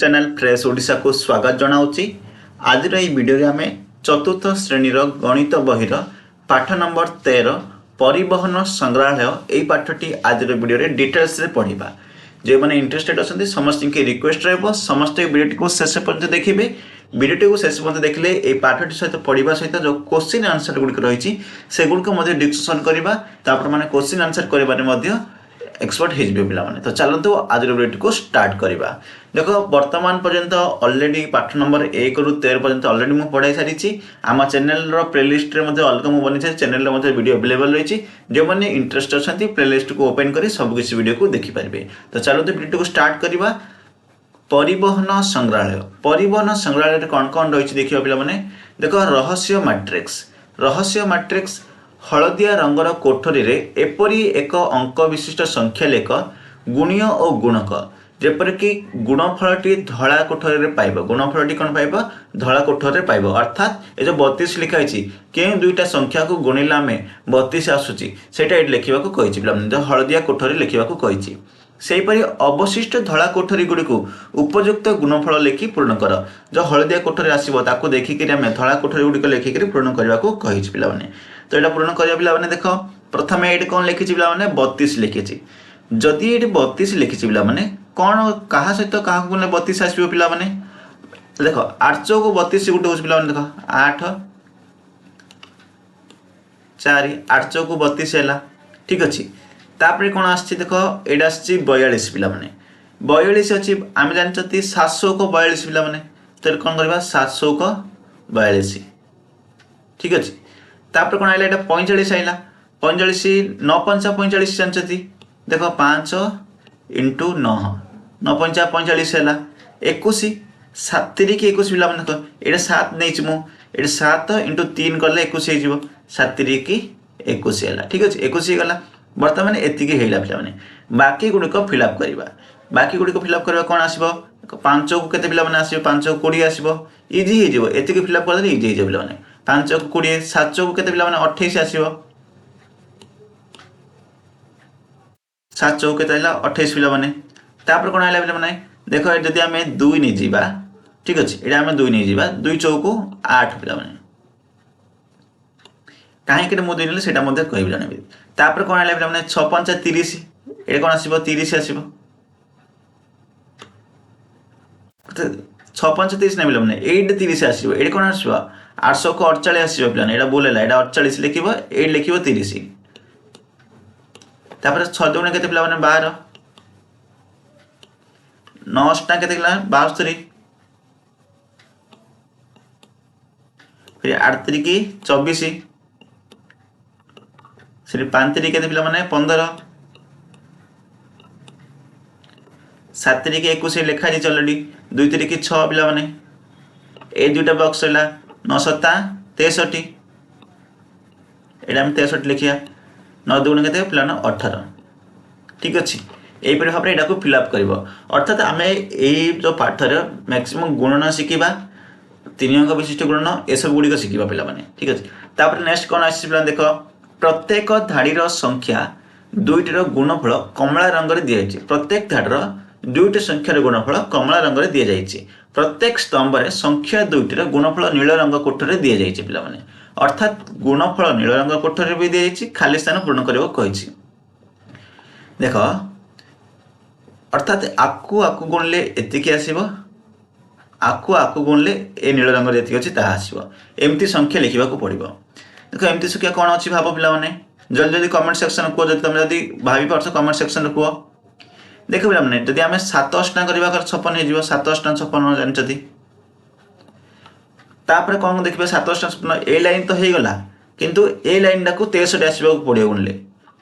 Channel fresh Odisha को स्वागत जनाऊँगी। आज भिडियो आम चतुर्थ श्रेणी गणित बहिर पाठ नंबर 13 परिवहन संग्रहालय यही पाठटी आज भिडियो डिटेल्स रे पढ़ा। जो मैंने इंटरेस्टेड अच्छा समस्त की रिक्वेस्ट रहा समस्त भिडियो को शेष पर्यटन देखिए। भिडियो को शेष पर्यटन देखले ये पाठटी सहित पढ़ा सहित जो क्वेश्चन आंसर गुड़िक रही से गुड़िक डिस्कसन करवा मैंने क्वेश्चन आंसर कर एक्सपर्ट हो पे। तो चलते आज भिडियो को स्टार्ट करवा। देखो बर्तमान पर्यंत ऑलरेडी पाठ नंबर 1 रु 13 पर्यंत ऑलरेडी मुझे पढ़ाई सारी आम चैनल प्लेलिस्ट अलग मुझे बनी चैनल वीडियो अवेलेबल रही। जो मैंने इंटरेस्ट अच्छा प्लेलिस्ट को ओपन कर सबकिछ वीडियो को देखिपारे। तो चलते वीडियो को स्टार्ट करवा। परिवहन संग्रहालय कौन कौन रही देखिए पे। देखो रहस्य मैट्रिक्स हलदिया रंगर कोठरी रे एपरी एक अंक विशिष्ट संख्या लेख गुणीय और गुणक जेपरिक गुणफलटी धला कोठरी पाइब। गुणफलटी कौन पाइब धला कोठरी पाइब। अर्थात ये जो 32 लिखाई के दुईटा संख्या को गुणिले आम 32 आसूची से लिखा कही हलदिया कोठरी लिखा कही। सेहीपरि अवशिष्ट धला कोठरी गुड़ी को उपयुक्त गुणफल लिखि पूर्ण कर। जो हलदिया कोठरी आसो ताकू देखिक आम धला कोठरी गुड़िक लिखिक पूर्ण करने को कही पे। तो यहाँ पूर्ण करवा पे देख प्रथम ये कौन लिखी पे 32 लिखी। जदि ये 32 लिखी पे कौन क्या सहित क्या 32 आसो पे। देख 8 चौक 32 गोटे हो पे देख 8 4 8 चौक 32 है ठीक अच्छे। तापर कौन आस देख ये आस 42 पे 42 अच्छी आम जानते 742 पे। तो कौन करवा 742 ठीक अच्छे। तापर कौन आइला 45 आइला 45 9 5 45 जानते देख 5 इंटू 9 9 5 45 है 21 7 3 21 पिला देख ये 7 नहीं मुझे 7 इंटू 3 कले 21 हो 7 3 21 है ठीक अच्छे 21 गला। बर्तमान एति पे बाकी गुड़िक फिलअप करवा। बाकी गुड़िक फिलअप करवा कौन आसो 5 को केते पिला आस 5 को 20 आसो इजी हो एति फिलअप कर इजी हो पे 5 को 20 7 को केते पिला 28 आसो 7 चौक केते 28 पिला तापर कौन आइला पे देख जदि आम 2 नहीं जावा ठीक अच्छे ये आम 2 नहीं जावा 2 चौक 8 पिला कहीं मुझे नहीं से कह जानवी। तापर कौन आइला पे 6 5 30 ये कौन आसो 30 आसो 6 5 30 नहीं पे 8 30 आसो ये कौन आसो 800 को 48 आसो पे यहाँ बोल है 48 लिख 8 लिख 30 तापर 6 दुणे के 12 9 के 72 फिर 8 3 24 फिर 5 3 के 15 7 3 21 लिखा जाए ऑलरेडी 2 3 6 पे ए दुईटा बक्स है 9 7 63 ये 63 लिखा 9 2 के 18 ठीक अच्छे। यहीपरि भाव में यहाँ फिलअप कर। अर्थात आम यही जो पाठर मैक्सिमम गुणन शिखा 3 अंक विशिष्ट गुणन ये सब गुड़िक शिखा पे ठीक अच्छे। तापर नेक्स्ट कौन आस देख प्रत्येक धाड़ीर संख्या दुईटर गुणफल कमला रंग दी जाए। प्रत्येक धाड़र दुईट संख्यार गुणफल कमला रंग दी जाए। प्रत्येक स्तंभ में संख्या दुईटर गुणफल नील रंग कोठरी दी जाए पे। अर्थात गुणफल नील रंग कोठरी भी दी जाए खाली स्थान पूर्ण करने को कही। देख अर्थात आकु गुणले एतिकी आसो आकु गुणले ए नील रंग जी अच्छी ताहा आसो एमती संख्या लिखा पड़ो। देख एमती संख्या कौन अच्छी भाव पे जल्दी जल्दी कमेंट सेक्शन कह जब तुम जब भावी पार्थ कमेंट सेक्शन कह। देख पे जब आम 7 अष्टा करवा 56 हो 7 अष्टा 56 जानते। तापर कौन देखिए 7 अष्टा 56 ए लाइन तो हो गला किंतु ए लाइन टाक 63 आसवा पड़ो गुणले।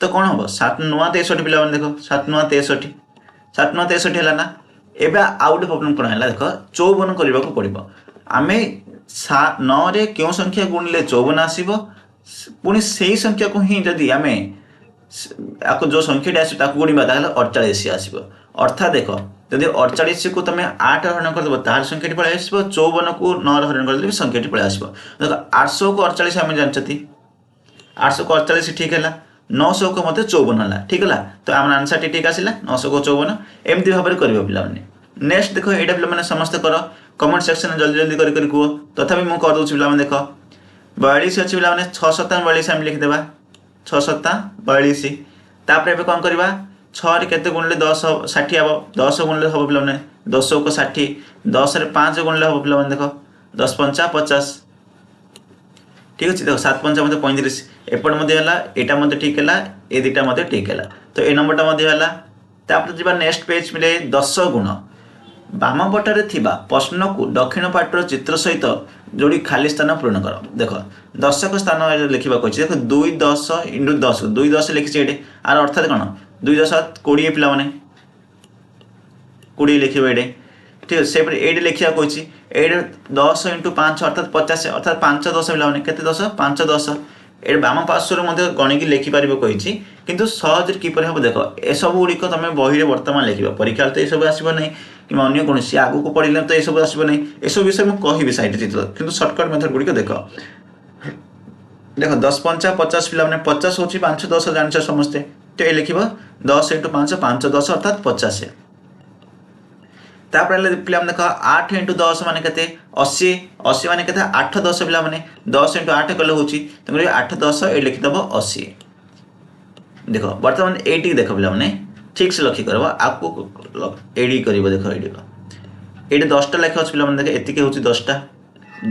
तो कौन हम 7 9 63 पिला देख 7 9 63 7 9 63 है ना। एवं आउ गोटे प्रॉब्लम कौन है देख 54 करने को पड़ो। आम 9 रे क्यों संख्या गुणिले 54 आसो पुणी से संख्या को ही जदि आम आपको जो संख्या आस गुणवा 48 आसो। अर्थात देख जदि 48 को तुम 8 हरण करदेव तार संख्या पलि आस 54 को 9 हरण करदे संख्या पलि आस। देख 800 को 48 आम जानते 800 को 48 ठीक है 900 को मत 54 है ठीक है। तो आम आंसर टी ठीक आसला 900 को 54 एमती भाव में कर पे नेक्स्ट देख ये पे समस्ते कर कमेंट सेक्शन में जल्दी जल्दी कर कह तथापि मुझे करदे पे देख 42 अच्छी पे 6 7 42 आम लिखिदेवा 6 7 42 तापर एवं कौन करवा 6 केते गुणले 10 60 हम 10 गुणले हम पे 10 को 60 10 रे 5 गुणले हम पे देख 10 5 50 ठीक अच्छे देख 7 5 मत 35 एपट यहाँ ठीक है ये दुटा ठीक है तो ये नंबरटा है जी नेक्स्ट पेज मिले 10 गुण बाम पटरे थिबा प्रश्न को दक्षिण पाटर चित्र सहित जोड़ी खाली स्थान पूर्ण कर देख 10 स्थान लिखा देख 2 10 इंटू 10 2 10 लिखी ये आर अर्थात कौन 2 10 20 पिला 20 लिखे ये ठीक है से ये लिखा कही ये 10 इंटू 5 अर्थात 50 अर्थात 5 10 पिला के 10 5 10 ये बाम पार्श्वर गणिकी लिखिपार कही किंतु सहज किपर हम देख ए सब गुड़िक तुम बही बर्तमान लिख परीक्षा तो यह आसब ना कि अन्य कौन आगू को पढ़े तो यह आसब ना यह विषय मुझे कहि साइड चित्र कि सर्टकट मेथड गुड़िक देख देख 10 5 50 पिला 50 हूँ 5 10 जान समस्ते तो ये लिख 10 इंटू 5 5 10 अर्थात 50 तापर पिला देख 8 इंटू 10 मान के 80 80 मान के 8 10 पिला 10 इंटू 8 कले हूँ 8 10 ये लिखिदेव 80 देख बर्तमान ये देख पे ठीक से लक्ष्य कर आपको एडी कर देख ये 10टा लेखा अच्छे पे देख एतिक हूँ 10टा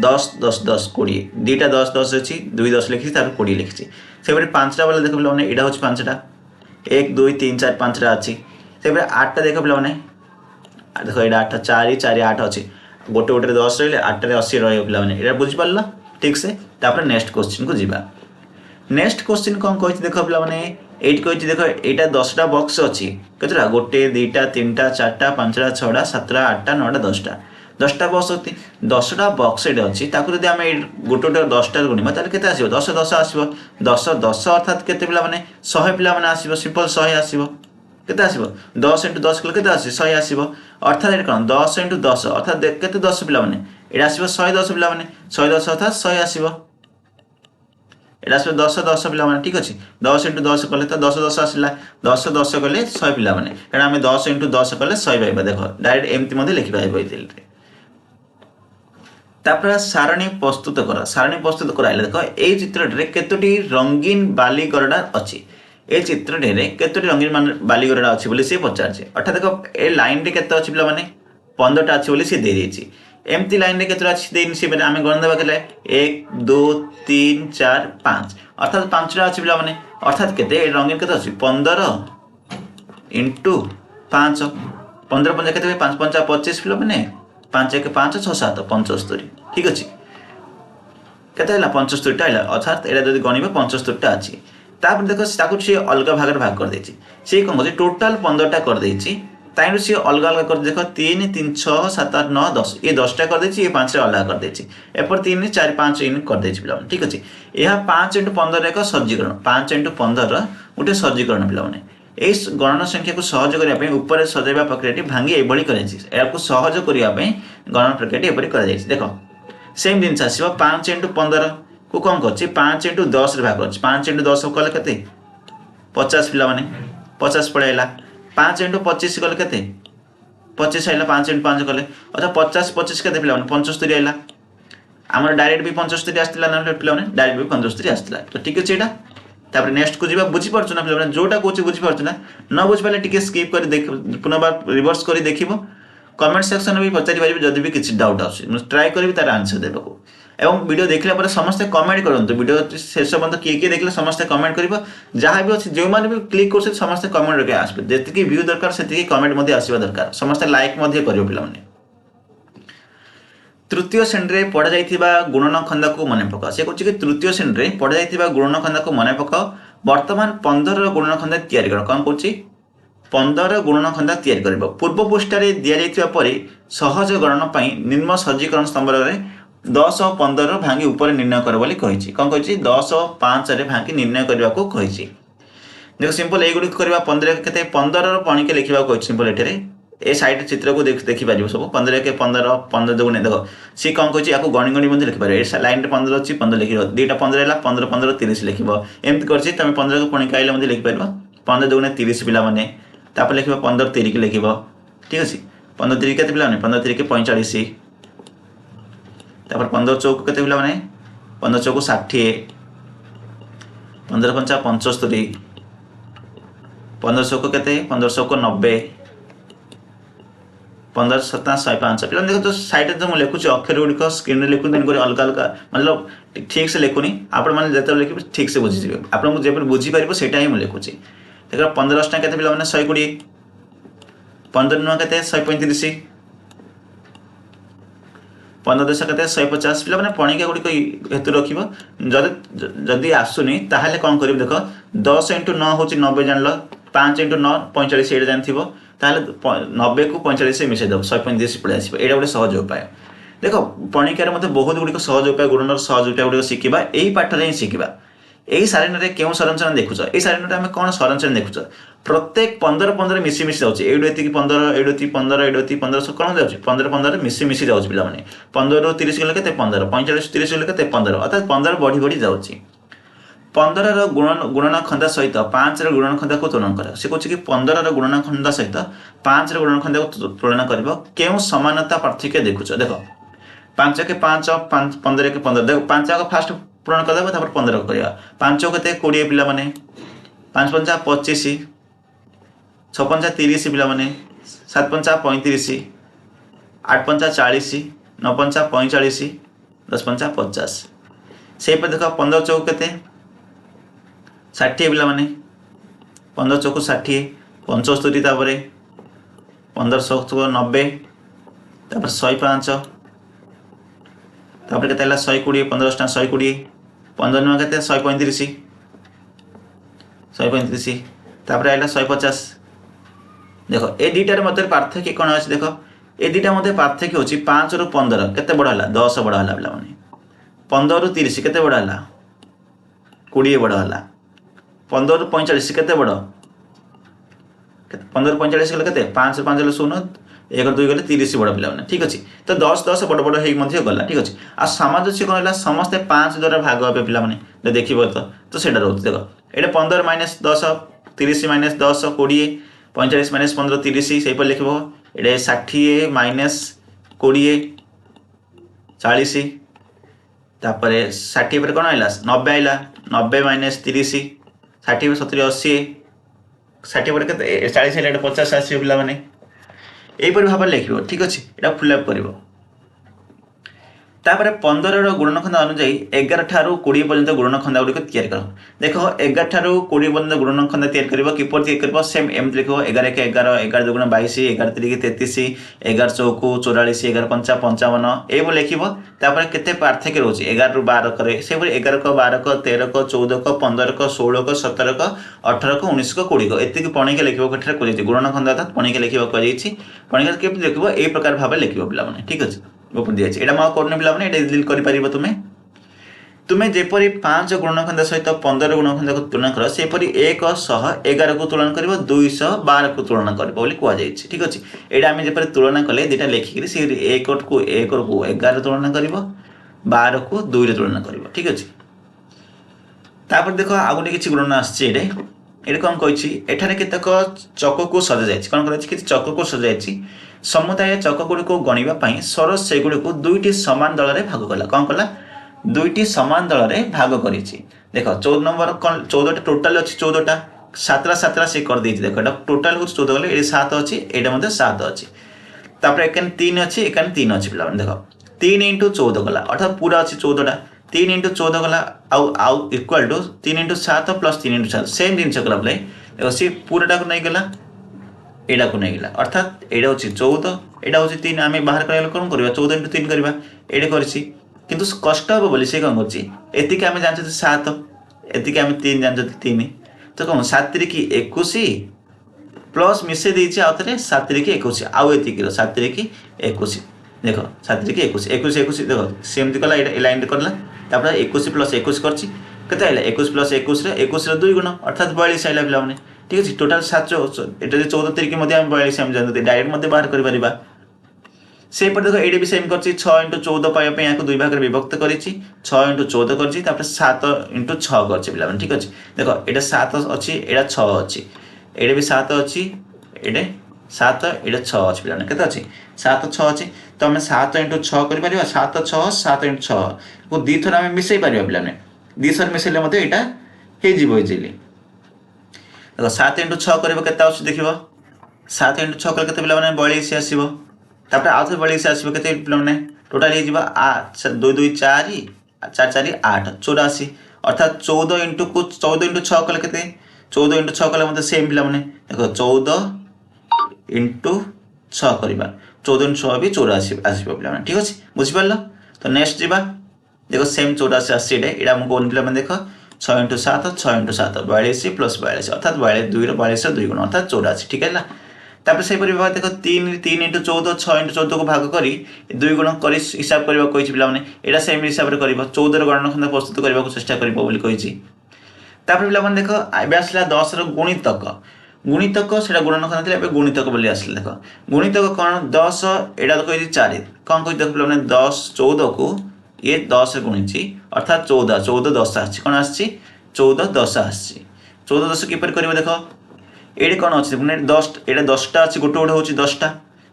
10 10 10 20 दुईटा 10 10 अच्छी 2 10 लिखी 20 लिखी से 5टा वाले देख पे यहाँ हूँ 5टा 1 2 3 4 5टा अच्छी से 8टा देख पे देख ये 8 4 4 8 अच्छी गोटे गोटे 10 रही 8 80 रही पे बुझीपार ठीक से नेक्स्ट क्वेश्चन को जीवा नेक्स्ट क्वेश्चन कौन कही देख पे ये कही देख यहाँ 10टा बक्स अच्छी कतटा 1 2 3 4 5 6 7 8 9 10टा 10टा बक्स अच्छी 10टा बक्स ये अच्छी जब आम गोटे गोटे 10टा गुणिमा के 10 10 आसो 10 10 अर्थात के पे 100 पिला आसो सिंपल 100 आसो के आसो 10 इंटू 10 कले के 100 आसो अर्थात ये कौन 10 इंटू 10 अर्थात के 10 पिला ये आसो 110 पिला 110 अर्थात 100 आसो एटा 10 10 पिला ठीक अच्छे 10 इंटू 10 कले तो 10 10 आसला 10 10 कले 100 पिला कारण आम 10 इंटू 10 कले 100 पाइबा देख डायरेक्ट एमती लिखिपार तापर सारणी प्रस्तुत कर सारणी प्रस्तुत कराइले देख ये चित्रटे केतोटी रंगीन बाली गरडा अच्छी ये चित्रटे केतोटी रंगीन बाली गरडा अच्छी बोली सी पचार अर्थात देख ए लाइन रे केते अच्छी पिला 15टा अच्छी बोली सी दे देछि एमती लाइन रे केतोटा अच्छी देन सी आम गण देवा के 1 2 3 4 5 अर्थात 5टा अच्छी पिला अर्थात केते रंगीन केते अच्छी 15 इंटू 5 15 5 केते 5 5 25 पिला 5 1 5 6 7 75 ठीक अच्छे केते 75टा अर्थात यहाँ जब गणिबे 75टा अच्छी तापर देख सी अलग भाग भाग कर देछि सी कौन कर टोटाल 15टा कर देछि ताइनु सी अलग अलग कर देख 3 3 6 7 8 9 10 ये 10टा कर देछि ये 5 अलग कर देछि एपर 3 4 5 इन कर देछि पिला ठीक अछि यह 5 इंटू 15 एक सर्जीकरण 5 इंटू 15 गोटे सर्जीकरण पिला ए गणना संख्या को सहज करने ऊपर सजाइबा प्रक्रिया भांगी एभली कर सहज करने गणना प्रक्रिया एपरी कर देख सेम जिन आसो 5 इंटू 15 को कौन कर 5 इंटू 10 भाग कर 5 इंटू 10 कले के 50 पिला 50 पड़ेगा 5 इंटू 25 कले के 25 आइला 5 इंटू 5 कले अच्छा 50 25 के पिला 75 आइला आम डायरेक्ट भी 75 आसला ना पिला डायरेक्ट भी 75 आसला तो ठीक अच्छे यहाँ तापर नेक्स्ट को जी बुझीपार ना पे जोटा कौन बुझीपार ना न बुझिपारे टी स्किप कर पुनर्बार रिवर्स कर देख कमेंट सेक्शन में भी पचारि पारे जब भी किसी डाउट आस ट्राए करी तार आंसर देवाक एवं वीडियो देखला पर समस्ते कमेंट करूँ वीडियो शेष पर्यंत किए किए देखले समस्ते कमेंट कर जहाँ भी अच्छे जो मैंने भी क्लिक कर समस्ते कमेंट रखे आसपे जी व्यू दरकार से कमेंट आसवा दरकार समस्ते लाइक कर पे तृतीय श्रेणी में पढ़ा जाइथिबा गुणन खंदा को मन पकाओ से कहूँ कि तृतीय श्रेणी में पढ़ा जाइथिबा गुणन खंदा को मन पकाओ वर्तमान 15 गुणन खंदा तैयारी कर कौन कहूँ 15 गुणन खंदा तैयारी कर पूर्व पृष्ठार दि जाइथिबा परि सहज गणन पई निम्न सर्जीकरण स्तंभ रे 10 और 15 भांगी ऊपर निर्णय कर बोली कहिछि कौन कहिछि 10 और 5 रे भांगी निर्णय करबा को कहिछि देखो सिंपल ए गुडी करबा 15 केते 15 रो पणी के लिखिबा को सिंपल एठरे ए साइड चित्र को देखि पार सब 15 के 15 15 दुगुणे देख सी कौन कहे या गणी गणी लिखिपार लाइन 15 अच्छी 15 लिख 2टा 15 है 15 15 30 लिख एमती कर तुम 15 को पणी आइले लिखिपार 15 दुगुणे 30 पिला मैंने लिख 15 30 के लिख ठीक अच्छे 15 3 केते पिला माने 15 3 के 45 तापर 15 चौक केते पिला माने 15 चौक 60 15 पंचा 75 15 चौक केते 15 चौक 90 15 7 105 पिला देखो तो साइड जो मैं लिखुची अक्षर गुड़िक स्क्रीन में लिखुन तेणुक अलग अलग मतलब ठीक से लिखुनी आपण मैंने जो लिखे ठीक से बुझीजे आपको जब बुझीपार से मुझे लिखुची देख 15 10 के पिला 120 15 9 के 135 15 10 के 150 पिला मैंने पणिका गुड़िक हेतु रख जदि आसुनी ताहले कौन कर देख 10 × 9 हूँ 90 जान 5 × 9 45 ये जानव ताहले 90 को 45 मिसई दब 135 पड़े आस ये गोटे सहज उपाय देख पणिकार मत बहुत गुड़िक सहज उपाय गुणन सहज उपाय गुड़िक शिखा यही पाठर ही शिखा यही सारणी क्यों संरचना देखुच ये सारणी आम कौन संरचना देखुच प्रत्येक 15 15 मिसी मिसी जाऊँगी ये 15 ये 15 ये 15 कौन जाऊँगी 15 15 मिसी मिसी जाऊँगी पे 15 ରୁ 30 गले के 15 45 30 गले के 15 अर्थात 15 बढ़ी बढ़ी जाऊँगी 15 गुणन खंदा सहित 5 गुणन खंदा को तुलन कर से कहे कि 15 गुणन खंदा सहित 5 गुणन खंदा को तुलना कर क्यों समानता पार्थक्य देखुच देख 5 के 5 15 के 15 देख 5 फास्ट पूरण करदेव 15 करवा 5 के 20 पिला माने 5 पंचा 25 6 पंचा 30 पिला माने 7 पंचा 35 8 पंचा 40 9 पंचा 45 10 पंचा 50 से देख 15 चौक के 60 पिला माने 15 चौक 60 75 तापर 15 चौक 90 तापर 105 तापर के 120 15 120 15 9 के 135 135 तापर आइला 150 देखो ए दुटार मध्य पार्थक्य कौन अच्छे देख ए दुटा मध्य पार्थक्य होची 5 ରୁ 15 केते बड़ा है 10 बड़ा है पिला माने 15 ରୁ 30 केते बड़ा है 20 बड़ा है 15 ରୁ 45 केते बड़ा 15 ରୁ 45 गले केते 5 ରୁ 5 गले 0 1 2 गले 30 बड़ा पिला माने ठीक अछि तो 10 10 बड़ बड़ हेई मध्य गला ठीक अछि आ सामंजस्य कोन होला समस्त 5 द्वारा भाग होबे पिला माने जे देखिबो तो सेटा रहउत देखो एटा 15 - 10 30 - 10 20 45 - 15 30 से पर लिखबो एटा 60 - 20 40 तापर 60 पर कोन आइला 90 आइला 90 - 30 60 70 80 60 पर के 40 आइला 50 80 पिला माने यहीपरि भाव लिख ठीक अच्छे यहाँ फुलअप कर 15 गुणनखंदा अनुजाई 11 ठारू 20 पर्यंत गुणनखंदा गुड़िक तैयारी कर देख 11 ठारू 20 पर्यंत गुणनखंदा तैयारी कर किपर तैयारी कर सेम एमती लिख 11 के 11 11 2 गुण 22 11 3 33 11 चौक 44 11 पंचा 55 ये लिख केते पार्थक्य रोचे 11 ରୁ 12 करे से 11 को 12 को 13 को 14 को 15 को 16 को 17 को 18 को 19 को 20 को एति पणिका लिखिबो कठरे को गुणनखंदा अर्थात पणिका लिखिबो को पणिका केमती लिखिबो ए प्रकार भाव लिखिबो पिला माने ठीक अछि ओपन दिया अछि एटा मा करने पिला माने एटा डिलीट करि परिबो तुमे जेपरि 5 गुणनखंदा सहित 15 गुणनखंदा को तुलना कर सेपरि 111 को तुलना करिवो 212 को तुलना करिवो बोली कुआ जाय ठीक अछि एटा हम जेपरि तुलना कले दिटा लिखि से 1 को 11 तुलना करिवो 12 को 2 रे तुलना करिवो ठीक अछि तापर देखो आ गुटे किछि गुणन आछि एटा कौन कही एठारे केतक चक को सजा जाए कौन कर चक को सजा जाए समुदाय चक गुड़ी को गणवा सरस से गुड़ी को 2टी समान दल में भाग कला कौन कला 2टी समान दल में भाग कर देख 14 नंबर कौन 14टा टोटाल अच्छी 14टा 7 से कर देती देख टोटाल हूँ 14 गले ये 7 अच्छी ये 7 अच्छी तापर एकान 3 अच्छी एकान 3 अच्छी पिला देख 3 × 14 गला अर्थात पूरा अच्छी 14टा 3 × 14 गला आउ इक्वल टू 3 × 7 + 3 × 7 सेम जिनस कला देखो सी पूराटा को नहीं गला एटा को नहीं गला अर्थात एटा होची 14 एटा होची 3 आमे बाहर करले कोन करबा 14 × 3 करबा एटा करछि किंतु कष्ट हो बोली से कोन करछि एतिके आमे जानछ 7 एतिके आमे 3 जानछ 3 तो कोन 7 × 21 प्लस मिसे देछि आउथरे 7 × 21 आउ एतिके 7 × 21 देखो 7 × 21 21 21 देखो सेमति कला एटा लाइन करला तापर 21 + 21 करछि केते आइला 21 + 21 रे 21 रे 2 गुण अर्थात 42 आइला पिला माने ठीक है टोटाल 7 एटा 14 तरीके मध्य हम 42 हम जानते डायरेक्ट मध्य बाहर करि परिबा से पर देखो एडी भी सेम करछि 6 × 14 पाया पे याको दुई भाग रे विभक्त करिछि 6 × 14 करछि तापर 7 × 6 करछि पिला ठीक अछि देखो एटा 7 अछि एटा 6 अछि एडे भी 7 अछि एडे सात ये 6 अच्छे पे केते अच्छी 7 6 अच्छी तो आम 7 इंटू 6 कर 7 6 7 इंटू 6 को दी थर आम मिसई पार पे दी थर मिसेले मत यहाँ हो इजिली देखो 7 इंटू 6 कर देख 7 इंटू 6 कले पे 42 आसो तापर आउ थे 42 आसो के पे टोटाल हो 2 2 4 4 4 8 84 अर्थात 14 इंटू को 14 इंटू 6 कले के 14 इंटू 6 कले मतलब सेम पे देख 14 इंटू 6 करवा 14 इंटू 6 भी 84 आसो पे ठीक अच्छे बुझिपार तो नेक्स्ट जावा देख सेम 84 आसो यहाँ कौन पे देख 6 इंटू 7 6 इंटू 7 42 प्लस 42 अर्थात 42 2 गुण अर्थात 84 ठीक है तापर से भाव देख 3 इंटू 14 6 इंटू 14 को भाग करी 2 गुण कर हिसाब करने को पे यहाँ सेम हिसाब से कर 14 गणना खंड प्रस्तुत करने को चेष्टा कर पे देख ए आसला 10 गुणितक गुणितक से गुणन खंड थी गुणितक बोली आसला देख गुणितक कौन 10 यहाँ कही 4 कौन कही देख पे 10 14 को ये 10 गुणी अर्थात 14 14 10 आसी कौन आसी 14 10 आसी 14 10 किपर कर देख ये कौन अच्छे 10 ये 10टा अच्छी गोटे गोटे हूँ 10टा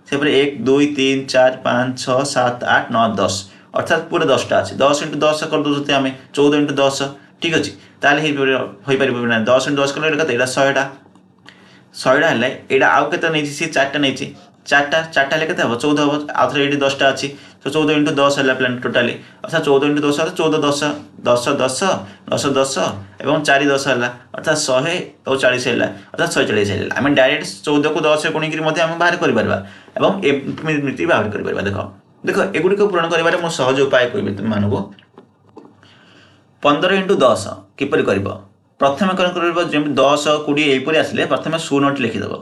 से 1 2 3 4 5 6 7 8 9 10 अर्थात पूरा 10टा अच्छे 10 इंटू 10 कर दे आम 14 इंटू 10 ठीक अच्छे ताल हो पार 10 इंटू 10 कले यहाँ 100टा 100टा है यहाँ आउ के नहीं सी 4टा नहीं 4टा हेल्ले के 14 हम आउ थे ये 10टा अच्छी तो 14 इंटू 10 है प्लान टोटाली अर्थात 14 इंटू 10 14 10 10 10 10 10 और 4 10 है अर्थात 100 और 40 है अर्थात 140 है आम डायरेक्ट 14 को 10 गुणिक बाहर कर एमती बाहर कर देख देख एगुड़ी पूरण कर सहज उपाय कह तुम मानक 15 इंटू 10 किपर कर प्रथम कौन कर 10 20 यहपरी आसिले प्रथम 0 लिखिदेव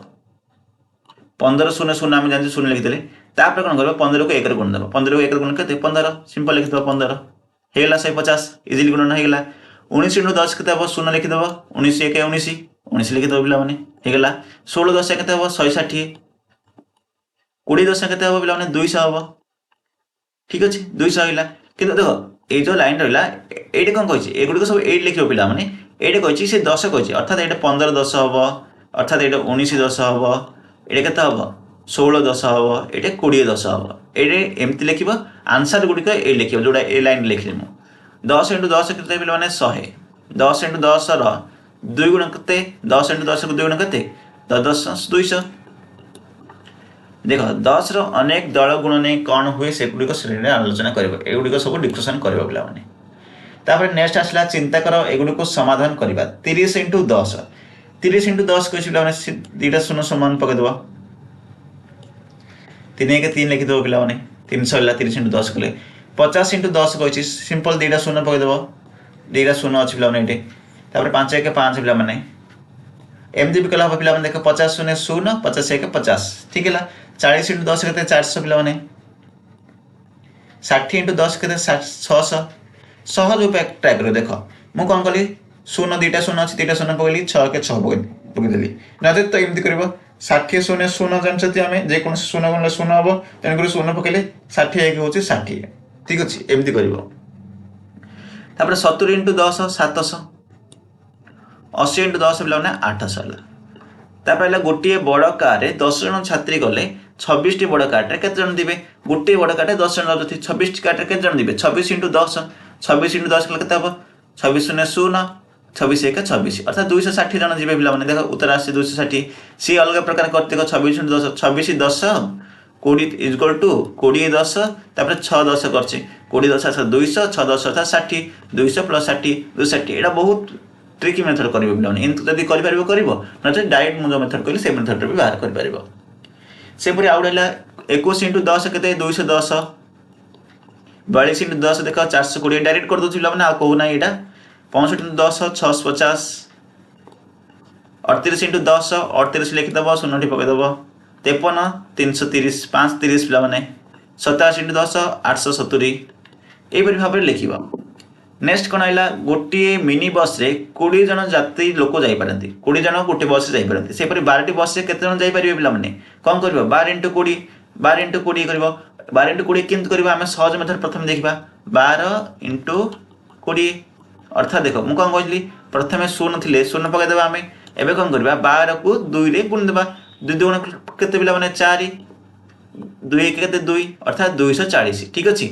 15 0 0 आम जानते 0 लिखिदे तापर कौन कर 15 को 1 गुणदेव 15 को 1 गुण के 15 सिंपल लिखिदेव 15 होगा 150 इजिली गुणन होगा 19 इंटू 10 के 0 लिखिदेव 19 1 19 19 लिखिदेव पे होगा 16 10 के 160 20 10 के 200 हम ठीक अच्छे 200 होगा कि देख ये जो लाइन रहा ये कौन कही एगुड़ी सब ये लिखे पे ये कही से 10 कही अर्थात ये 15 10 हम अर्थात ये 19 10 हम ये के 16 10 हम ये 20 10 हम ये एमती लिख आंसर गुड़िक ये लिख जोड़ा ये लाइन लिखी मुझे 10 इंटू 10 के पे 100 10 इंटू 10 2 गुण के 10 इंटू 10 को 2 गुण के 10 200 देख 10 अनेक दल गुण नहीं कौन हुए से गुड़िक श्रेणी आलोचना करगुड़िक सब डिस्कसन कर पे नेक्स्ट आसला चिंता कर एगुड़ी को समाधान करवा 30 इंटू 10 30 इंटू 10 कही पे 2टा शून्य सामान पकईदेव 3 1 3 लिखिदेव पे 300 है 30 इंटू 10 कले 50 इंटू 10 कही सिंपल 2टा शून्य पकईदेव 2टा शून्य अच्छे पे 5 1 5 पे एमती भी कला पे देख 50 शून्य 0 50 1 50 ठीक है 40 इंटू 10 के 400 पे 60 इंटू 10 के 600 सहज उपाय ट्राए कर देख मुझे कौन कली 0 2टा शून्य अच्छी 2टा शून्य पकड़ी 6 के 6 पकईदेली नचेत तो एमती कर 60 शून्य 0 जानते आम जेको शून्य गुण 0 हम तेणुक 0 पकड़े 60 1 हूँ 60 ठीक अच्छे एमती कर 70 इंटू 10 700 80 इंटू 10 पे 800 है गोटे बड़ कार 10 जन छात्री गले 26 टी बड़ कार्टे के जन दिवे गोटे बड़ कार्टे 10 जन जाती 26 कार्टे के जन दिवे 26 इंटू 10 26 इंटू 10 के 26 शून्य 0 26 1 26 अर्थात 260 जन जी पे देख उत्तर आसे 260 सी अलग प्रकार करते 26 इंटू 10 26 10 20 इक्वल टू 20 10 तापर 6 10 कर 20 10 200 6 10 अर्थात 60 200 प्लस 60 260 यहाँ बहुत ट्रिकी मेथड करेंगे पे जब कर डायरेक्ट मुझे मेथड कहली से मेथड भी बाहर कर सेपरी आउ रहा 21 इंटू 10 के 210 42 इंटू 10 देख 420 डायरेक्ट कर दूसरी पे कहूना यहाँ 65 इंटू 10 650 38 इंटू 10 38 लिखिदेव 0 पकईदेव 53 330 530 पे 27 इंटू 10 870 यहपरी भाव में लिख नेक्स्ट कौन है गोटे मिनी बस रे 20 जन जात्री लोक जापारती 20 जन गोटे बस जापारती से 12टी बस रे केते जन जापारे पे कौन कर 12 इंटू 20 12 इंटू 20 कर 12 इंटू 20 केमती कर आम सहज मेथड प्रथम देखा 12 इंटू 20 अर्थात देख मुझे कौन कहली प्रथम 0 थे 0 पकईदेव आम एवं कौन करवा 12 को 2 रे गुण देवा दुई दुगुण केते पिला माने 4 2 1 केते 2 अर्थात 240 ठीक अछि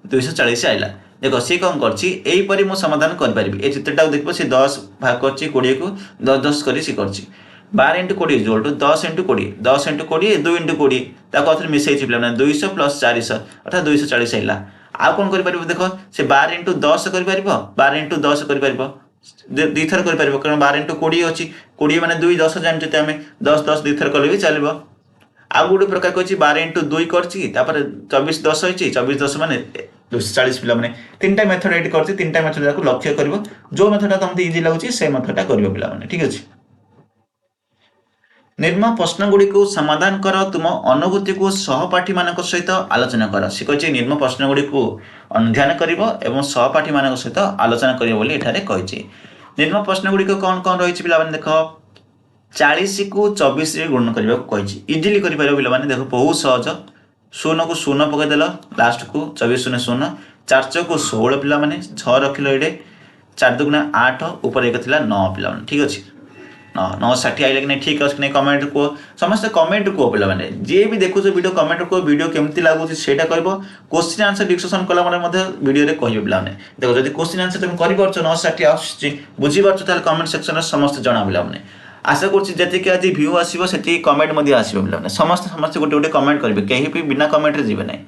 240 आइला देखो सी कौन करछि एई परि मो समाधान कर परिबी ए चित्रटा देखबो से 10 भाग करछि 20 को 10 10 करी सी करछि 12 * 20 इक्वल टू 10 * 20 10 * 20 2 * 20 ताको अथर मिसै छि पिला माने 200 + 400 अर्थात 240 आइला आ कोन करि परिबो देखो से 12 * 10 करि परिबो 12 * 10 करि परिबो दी थर करि परिबो कारण 12 * 20 अछि 20 माने 2 10 जानते ते हमें 10 10 दी थर करले भी चलबो आ गोटे प्रकार कहछि 12 * 2 करछि तापर 24 10 होइछि 24 10 माने 240 पिला माने तीनटा मेथड एड करछि तीनटा मेथड को लक्ष्य करबो जो मेथडटा तुमते इजी लागुछि से मेथडटा करबो पिला माने ठीक अछि निम्न प्रश्न गुडी को समाधान कर तुम अनुभूति को सहपाठी मानक सहित आलोचना कर सी कहछि निम्न प्रश्न गुडी को अध्ययन करिवो एवं सहपाठी मानक सहित आलोचना करिवो बोली एठारे कहछि निम्न प्रश्न गुडी को कोन कोन रहिछि पिला माने देखो 40 को 24 रे गुणन करबा को कहछि इजीली करि पारो पिला माने देखो बहुत सहज 0 को 0 पके देलो लास्ट को 24 0 0 4 6 को 16 पिला माने 6 रखिलो एडे 4 2 8 ऊपर एक थिला 9 पिला माने ठीक अछि 9 60 आइले कि नहीं ठीक अछि नहीं कमेंट को समस्त कमेंट को पिला माने जे भी देखु वीडियो कमेंट को वीडियो केमति लागु छी सेटा कहबो क्वेश्चन आंसर डिस्कशन कला माने मध्ये वीडियो रे कहबो पिला माने देखो जदी क्वेश्चन आंसर तुम करि परछो 9 60 आछि बुझि परछो ताले कमेंट सेक्शन रे समस्त जणा पिला माने आशा करछि जति के आज व्यू आसीबो सेति कमेंट मध्ये आसीबो पिला माने समस्त समस्त गोटे गोटे कमेंट करबे केही भी बिना कमेंट रे जीवे नै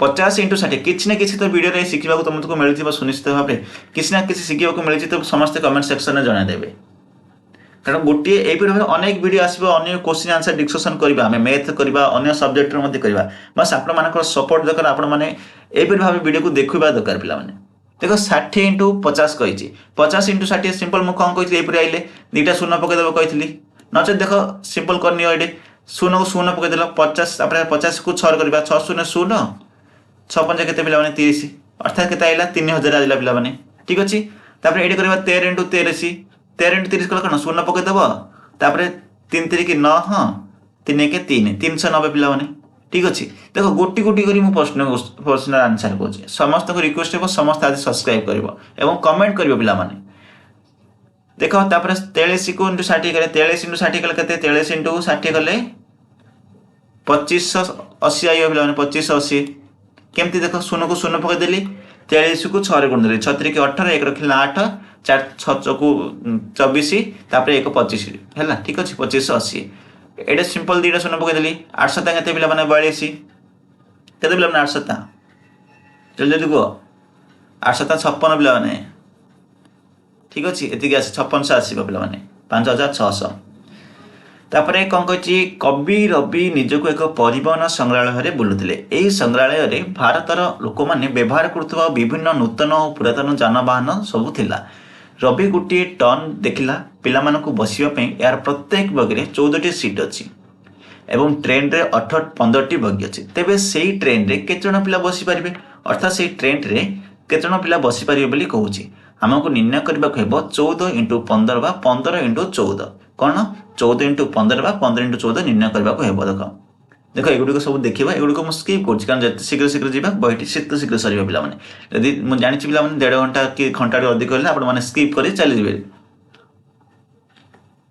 50 * 60 किछ ना किछ तो वीडियो रे सिखिबा को तुमको मिलथिबो सुनिश्चित भाबे किछ ना किछ सिखिबा को मिलछि तो समस्त कमेंट सेक्शन रे जणा देबे कारण गोटे ए वीडियो अनेक वीडियो आसीबो अन्य क्वेश्चन आंसर डिस्कशन करबा हमें मैथ करबा अन्य सब्जेक्ट रे मध्ये करबा बस आपण मानकर सपोर्ट दरकार आपण माने ए भाबे वीडियो को देखिबा दरकार पिला माने देखो 60 * 50 कहिछि 50 * 60 सिंपल मु कोन कहिछि एपरि आइले दुटा शून्य पके देबो कहितली नचे देखो सिंपल करनी एडे 0 को 0 पके देलो 50 तापर 50 को 6 करबा 6 0 0 6 5 केते पिला माने 30 अर्थात केते आइला 3000 आइला पिला माने ठीक अछि तापर एडे करबा 13 * 13 13 * 30 कला कोन 0 पके देबो तापर 3 3 की 9 हां 3 1 3 390 पिला माने ठीक अछि देखो गोटी गोटी करी मु प्रश्न आंसर कोछि समस्त को रिक्वेस्ट है समस्त आज सब्सक्राइब करिवो एवं कमेंट करिवो पिला माने देखो तापर 43 को 60 करे 43 * 60 कले केते 43 * 60 कले 2580 आइयो पिला माने 2580 केमति देखो 0 को 0 पके देली 43 को 6 रे गुण देली 36 के 18 1 रखिला 8 4 6 को 24 तापर 1 25 हैला ठीक अछि 2580 एडे सिंपल दीटा 0 पके देली 800 केते पिला माने 42 केते पिला माने 800 जल्दी जल्दी को 856 पिला माने ठीक अछि एति के 5680 पिला माने 5600 तापरे कोन कहछि कवि रवि निजको एक परिवहन संग्रहालय रे बुलुथिले एही संग्रहालय रे भारतर लोक माने व्यवहार करथबा विभिन्न नूतन और पुरातन जानवाहन सब थिला रवि गुटी टर्न देखिला पिला मानको बसिबा पे यार प्रत्येक बगी रे 14 टी सीट अछि एवं ट्रेन रे 18 15 टी बगी अछि तेबे सेही ट्रेन रे केचन पिला बसि परिबे अर्थात सेही ट्रेन रे केचन पिला बसि परिबे बोली कहूछि हमको निर्णय करबा कहबो 14 * 15 बा 15 * 14 कोन 14 * 15 बा 15 * 14 निर्णय करबा को हेबो देखो देखो एगुडी को सब देखिबा एगुडी को म स्किप करछि कारण जते शीघ्र शीघ्र जीबा बहिटी शीघ्र शीघ्र सरीबा पिला माने यदि म जानि छि पिला माने 1.5 घंटा कि घंटा रे अधिक होले आपण माने स्किप करि चली जिबे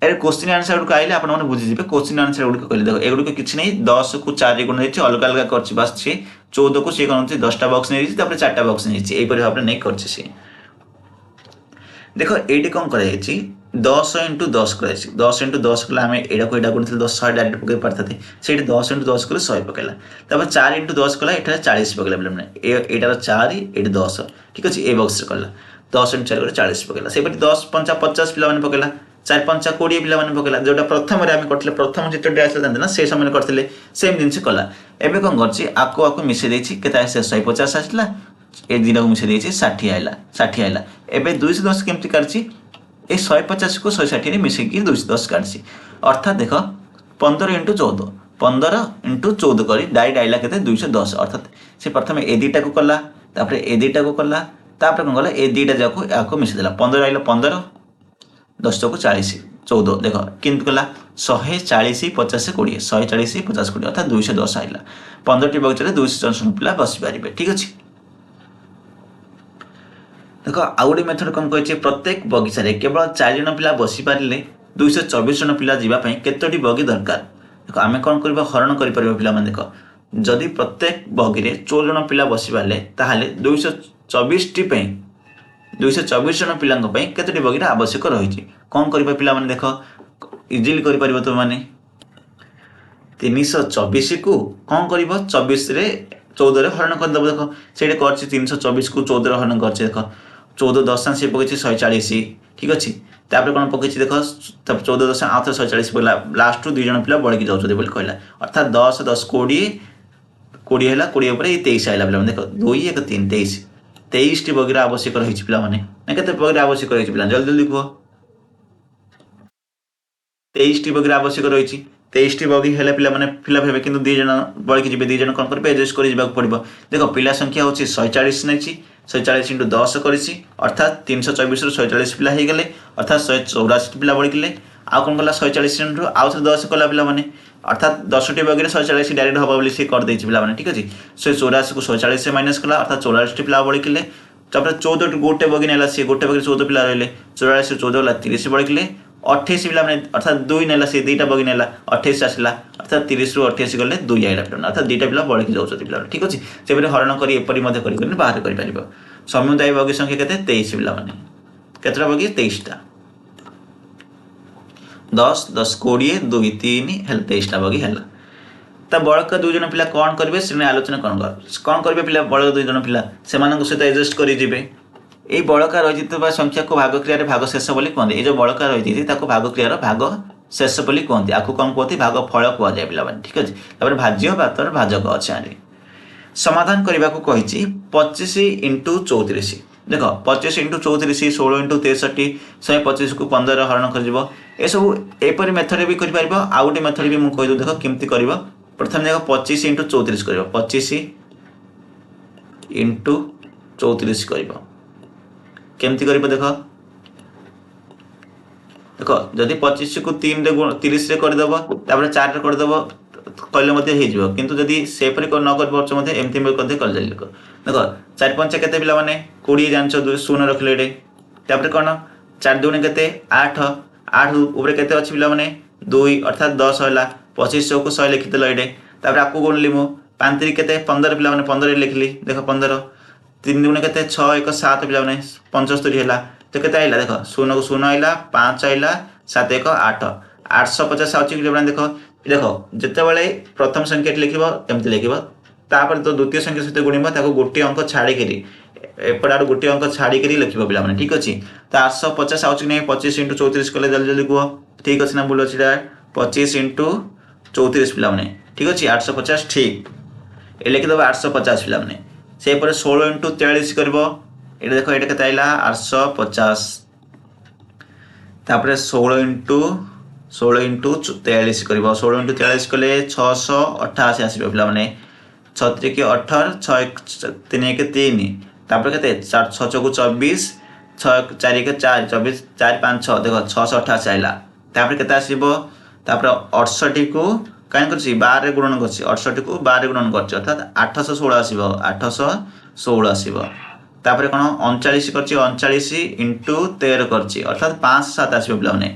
एरे क्वेश्चन आंसर को आइले आपण माने बुझि जिबे क्वेश्चन आंसर गुडी को कहले देखो एगुडी को किछ नै 10 को 4 रे गुण हेछि अलग अलग करछि बस छी 14 को से कोनछि 10 टा बॉक्स नै छि तापर 4 टा बॉक्स नै छि एई परि भाबरे नै करछि से देखो एडी कोन करे छि 10 * 10 करे छि 10 * 10 कला हमें एडा को एडा गुणित 10 100 डायरेक्ट पके परथते सेठी 10 * 10 करे 100 पकेला तब 4 * 10 कला एठा 40 पकेला बोले माने एटार 4 एडी 10 ठीक अछि ए बॉक्स रे कला 10 * 4 करे 40 पकेला सेपटी 10 5 50 पिला माने पकेला 4 5 20 पिला माने पकेला जोटा प्रथम रे हम करथले प्रथम चित्र डे आसला ना से समय करथले सेम दिन से कला एबे कोन करछि आको आको मिसे देछि केता आसे 150 आसला ए दिना को मिसे देछि 60 आइला एबे 210 केमति करछि ए 150 को 160 रे मिसे कि 210 काढछि अर्थात देखो 15 * 14 15 * 14 करी डाई डाइला केते 210 अर्थात से प्रथम ए दिटा को कला तापर ए दिटा को कला तापर कोन गला ए दिटा जाको आको मिसे देला 15 आइला 15 10 को 40 14 देखो किंतु कला 140 50 20 140 50 20 अर्थात 210 आइला 15 टी बगचरे 210 पिला बसि पारिबे ठीक अछि देखो आउडी मेथड कोन कहै छै प्रत्येक बगीचा रे केवल 4 जन पिला बसि पारिले 224 जन पिला जीवाई केतोटी बगी दरकार देख आम कौन कर हरण कर पाने देख जदि प्रत्येक बगी में 14 जन पिला बस पारे ताहले 224 जन पिला केतोटी बगी आवश्यक रही कौन कर पिला देख इजिली कर तुम मैंने 324 को कौन कर 24 रे 14 हरण करदेव देख से कर 324 को 14 हरण कर देख 14 दशांश पकई 140 ठीक अच्छे तापर कौन पकई देख 14 दशांश आउ 140 पकड़ा लास्ट 2 जन पिला बढ़ी जाऊँच कहला अर्थात 10 10 20 20 है 20 पर 23 आएगा पे देख 2 1 3 23 23 टी बगीर आवश्यक रही पे के बगीर आवश्यक रही पे जल्दी जल्दी कह 23 टी बगीर आवश्यक रही 23 टी बगी है पे फिलअप हे कि 2 जन बढ़ी जी 2 जन कौन कर एडजस्ट कर पड़ो देख पिला संख्या हूँ 140 नहीं 140 × 10 कर अर्थात 324 रू 140 पिला हो गले अर्थात 184 पिला बढ़ी आउ कौन कला 140 आउ थे 10 कला पे अर्थात 10 टी बगी 140 डायरेक्ट हम बोली सी कर पे ठीक अच्छे 184 को 140 से माइनस कला अर्थात 44 टी पिला बढ़ी तापर 14 गोटे बगी ना सी गोटे बगी 14 पिला रही 44 14 30 बढ़ी 28 पिला अर्थात 2 ना सी 2टा बगी ना 28 आसला अर्थात 30 रू 28 गले 2 आइला पे अर्थात 2टा पिला बढ़ी जाऊँ पे ठीक अच्छे से हरण कर बाहर कर समुदाय बगी संख्या के 23 पिला केतटा बगी 23टा 10 10 20 2 3 है 23टा बगी है बड़का 2 जन पिला कौन करेंगे से आलोचना कौन करेंगे पिला बड़का 2 जन पिला से सहित एडजस्ट करेंगे ये बड़का रही संख्या को भाग क्रियार भाग शेष बोली कहते ये जो बड़का रही भाग क्रियार भाग शेष बोली कहते आपको कौन कहते भाग फल कहुए पे ठीक अच्छे भाज्य भातर भाजक अच्छे समाधान करने को कही 25 × 34 देख 25 × 34 16 × 63 125 को 15 हरण कर सब एपरी मेथड भी कर आउ गोटे मेथड भी मुझे कहीदे देख केमती कर प्रथम देख 25 × 34 कर 25 × 34 कर केमती कर देख देख जदि 25 को 3 30 रे करदेव तापर 4 रे करदेव कहले हो किंतु जदि सेपरी न कर एमती कर देख 4 5 केते पिला माने 20 जानछ 0 रखले एडे तापर कौन 4 2 केते 8 8 ऊपर केते अछि पिला माने 2 अर्थात 10 होला 25 को 100 लिखिदेल एडे तापर आपको कोन लिमु 5 3 केते 15 पिला माने 15 लिखली देख 15 3 2 केते 6 1 7 पिला माने 75 हैला तो केते आइला देख 0 को 0 आइला 5 आइला 7 1 8 850 आउची कि देख देख जिते बड़े प्रथम संख्या लिखब एमती लिखब तापर तो द्वितीय संख्या सहित गुणिब ताको गोटे अंक छाड़ी एपट आड़ गोटे अंक छाड़ी लिखब पे ठीक अच्छे तो 850 आउची नहीं 25 × 34 कले जल्दी जल्दी कह ठीक अच्छे ना भूल अच्छे 25 × 34 पे ठीक अच्छे 850 ठीक ये लिखिदेव 850 पे से 16 × 43 कर देख ये के आइला 850 तापर 16 × 43 कर 16 × 43 कले 688 आस पे 6 3 के 18 6 3 1 3 तापर के 4 6 को 24 6 4 1 4 24 4 5 6 देख 688 आइला तापर के आसो तापर 68 को कहीं कर 12 गुणन कर 68 को 12 गुणन कर अर्थात 816 आसो 816 आसो तापर कौन 39 कर 39 × 13 कर अर्थात 5 7 आसो पे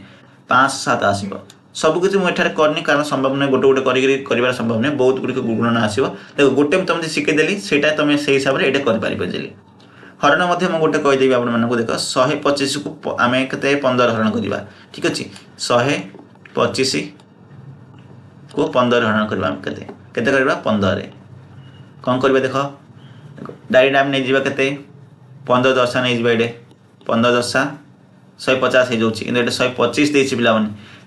5 7 आसो सबकि मुझे करनी कारण संभव नहीं गोटे गोटे कर संभव नहीं बहुत गुड़िक गुणन आसो देखो गोटे तुमसे शिखेदेली से तुम से हिसाब से ये कर हरण मुझे गोटे कहीदेवी आपको देख 125 को आम के 15 हरण करवा ठीक अच्छे 125 को 15 हरण करवा के 15 कौन कर देख डायरेक्ट आम नहीं के 15 दशा नहीं ये 15 दशा 150 हो जाऊँगी कि 125 देती पे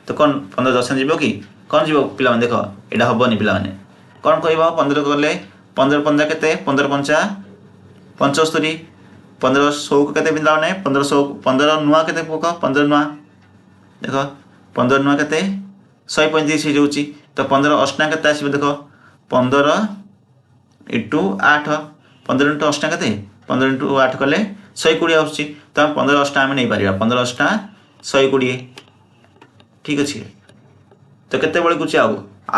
तो कौन 15 दशा जीव कि कौन जीव पे देख यहाँ हेनी पे कौन कह 15 कले 15 15 के 15 5 75 15 100 को के 15 नुआ के पक 15 नुआ देख 15 नुआ के 135 हो जाऊँगी तो 15 अष्टा के आस देख 15 × 8 15 × अष्टा के 15 × 8 कले 120 आसूँ तो 15 अष्टा आम नहीं पार 15 अष्टा 120 ठीक अच्छे तो केते बड़े कुछ आ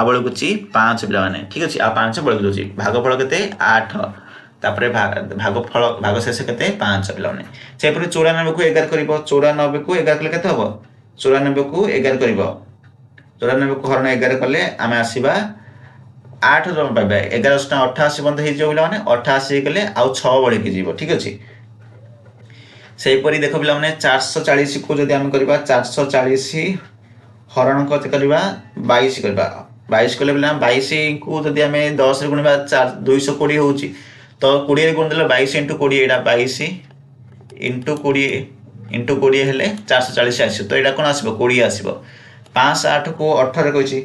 बड़े कुछ 5 पे ठीक अच्छे आ 5 बड़े कुछ भागफल के 8 तापर भागफल भाग शेष के 5 पे से 94 को 11 कर 94 को 11 कले के हम 94 को 11 कर 94 को हरण 11 कले आम आसवा 8 पाइबा 11 88 बंद हो पे 88 गले आउ 6 बढ़ के ठीक अच्छे से देख पे 440 को जब आम कर 440 हरण करवा 22 करवा 22 कले 22 को जब आम 10 गुणवा 220 हो तो 20 गुण दे 22 इंटू 20 यहाँ 22 इंटू 20 हेले 440 आस तो यहाँ कौन आसो 20 आसो 508 को 18 कही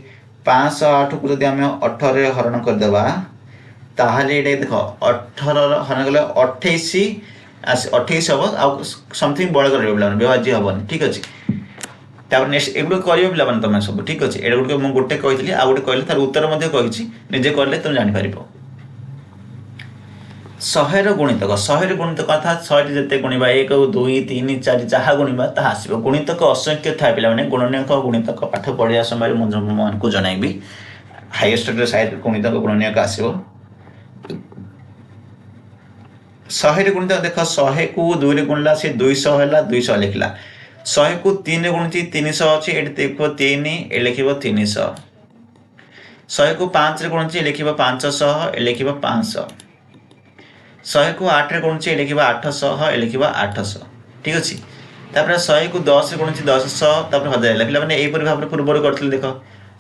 508 को जब आम 18 हरण करदे ताहले देख 18 हरण कले 28 हम आउ समथिंग बड़ कर व्यवहार्य हेनी ठीक अच्छे तापर नेक्स्ट एगुड़ कर पे तुम सब ठीक अच्छे ये गुड़ मुझे गोटे कही आउ गोटे कहली तार उत्तर कही निजे कले तुम जापर 100 गुणितक 100 गुणितक अर्थात 100 जिते गुणवा 1 2 3 4 जहाँ गुणवा ता आसो गुणितक असंख्य थाए पे गुणनीयक गुणितक पाठ पढ़ा समय मुझे को जनइबी हाइएस्ट साइड गुणितक गुणनीयक आसो 100 गुणितक देख 100 को 2 गुणला सी 200 है 200 लिखला 100 को 3 गुणुची 300 अच्छी ये देख 3 ये लिख 300 100 को 5 गुणुची लिख 500 ये लिख 500 100 को 8 गुणुची लिख 800 ये लिख 800 ठीक अच्छे तापर 100 को 10 गुणुची 10 तापर 1000 पे मैंने यहीपर भाव पूर्व करते देख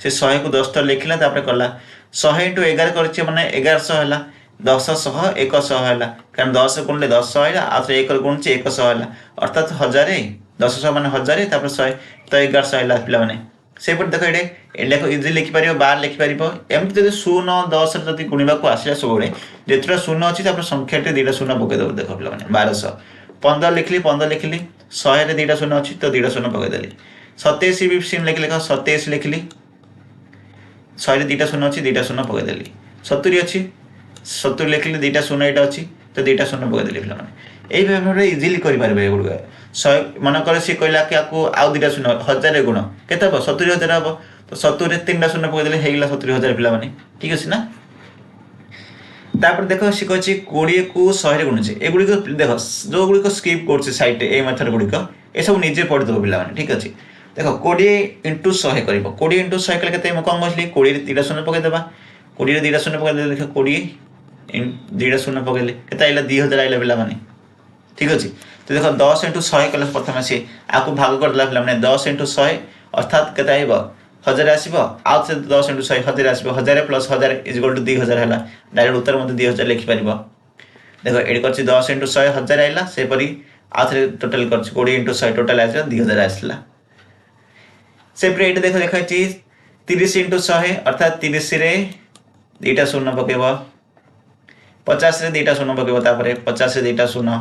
से 100 को 10 लिखला कला 100 इंटू 11 कर मैंने 1100 है 10 100 100 है कारण 10 गुणले 10 है आउ 1 गुणुची 100 है अर्थात 1000 10 100 मान 1000 तापर 100 तो 1100 है पे मैंने से देख ये देख इजी लिखिपर 12 लिखिपर एमती जब 0 10 जब गुणवा को आसला सब जितना 0 अच्छी संख्या दुटा 0 पकईदेव देख पे 1200 15 लिखली 15 लिखली 100 दुटा 0 अच्छी तो 2 0 पकईदेली 27 भी सेम लिख 27 लिखली 100 दुटा 0 अच्छी 2 0 पकईदेली 70 अच्छी 70 लिखली 2 0 यहाँ अच्छी तो 2 0 पकईदेली पे यही भाव में इजिली करेंगे एगुड़ 100 मनकर सी कहला कि आउ 2 0 1000 गुण के 70,000 हम तो 70 3 0 पकईदेले होगा 70,000 पे ठीक अच्छे ना तापर देख सी कही 20 को 100 गुणुचे एगुड़ी देख जो गुड़िक स्किप कर सैड ए मेथड गुड़िक ये सब निजे पढ़ीदेव पे ठीक अच्छे देख 20 इंटू 100 कर 20 इंटू 100 कले के कौन कहली 20 2 0 पकईदेवा 20 2 0 पकईदे देख 20 2 0 पकईले के 2000 आइला पे ठीक अच्छे तो देख 10 इंटू 100 कले प्रथम सी आपको भाग करदेला पे 10 इंटू 100 अर्थात के 1000 आसो आउ से 10 इंटू 100 1000 आसो 1000 प्लस 1000 इजगल टू 2000 है डायरेक्ट उत्तर मत 2000 लिखिपर देख ये कर 10 इंटू 100 1000 आइला सेपरी आउ थे टोटाल कर 20 इंटू 100 टोटाल आसला 2000 आसला सेपरी ये देख देखा 30 इंटू 100 अर्थात 30 रे 2 0 पकेब 50 रे 2 0 पकेब 50 रे 2 0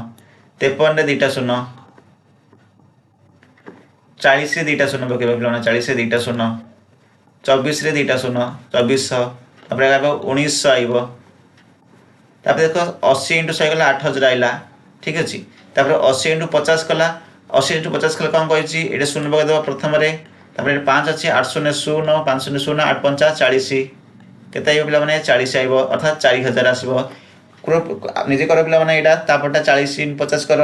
53 रे 2 0 40 रे 2 0 पकेब पे 40 रे 2 0 24 रे 2 0 2400 1900 आइब देख 80 इंटू 100 गला 8000 आइला ठीक अच्छे 80 इंटू 50 कला 80 इंटू 50 कला कौन कही ये 0 पकईदेव प्रथम 5 अच्छे 8 0 0 5 0 0 8 5 40 के पे 40 आइब अर्थात 4000 आसो निजे कर पे यहाँ तापरटा 40 इंटू 50 कर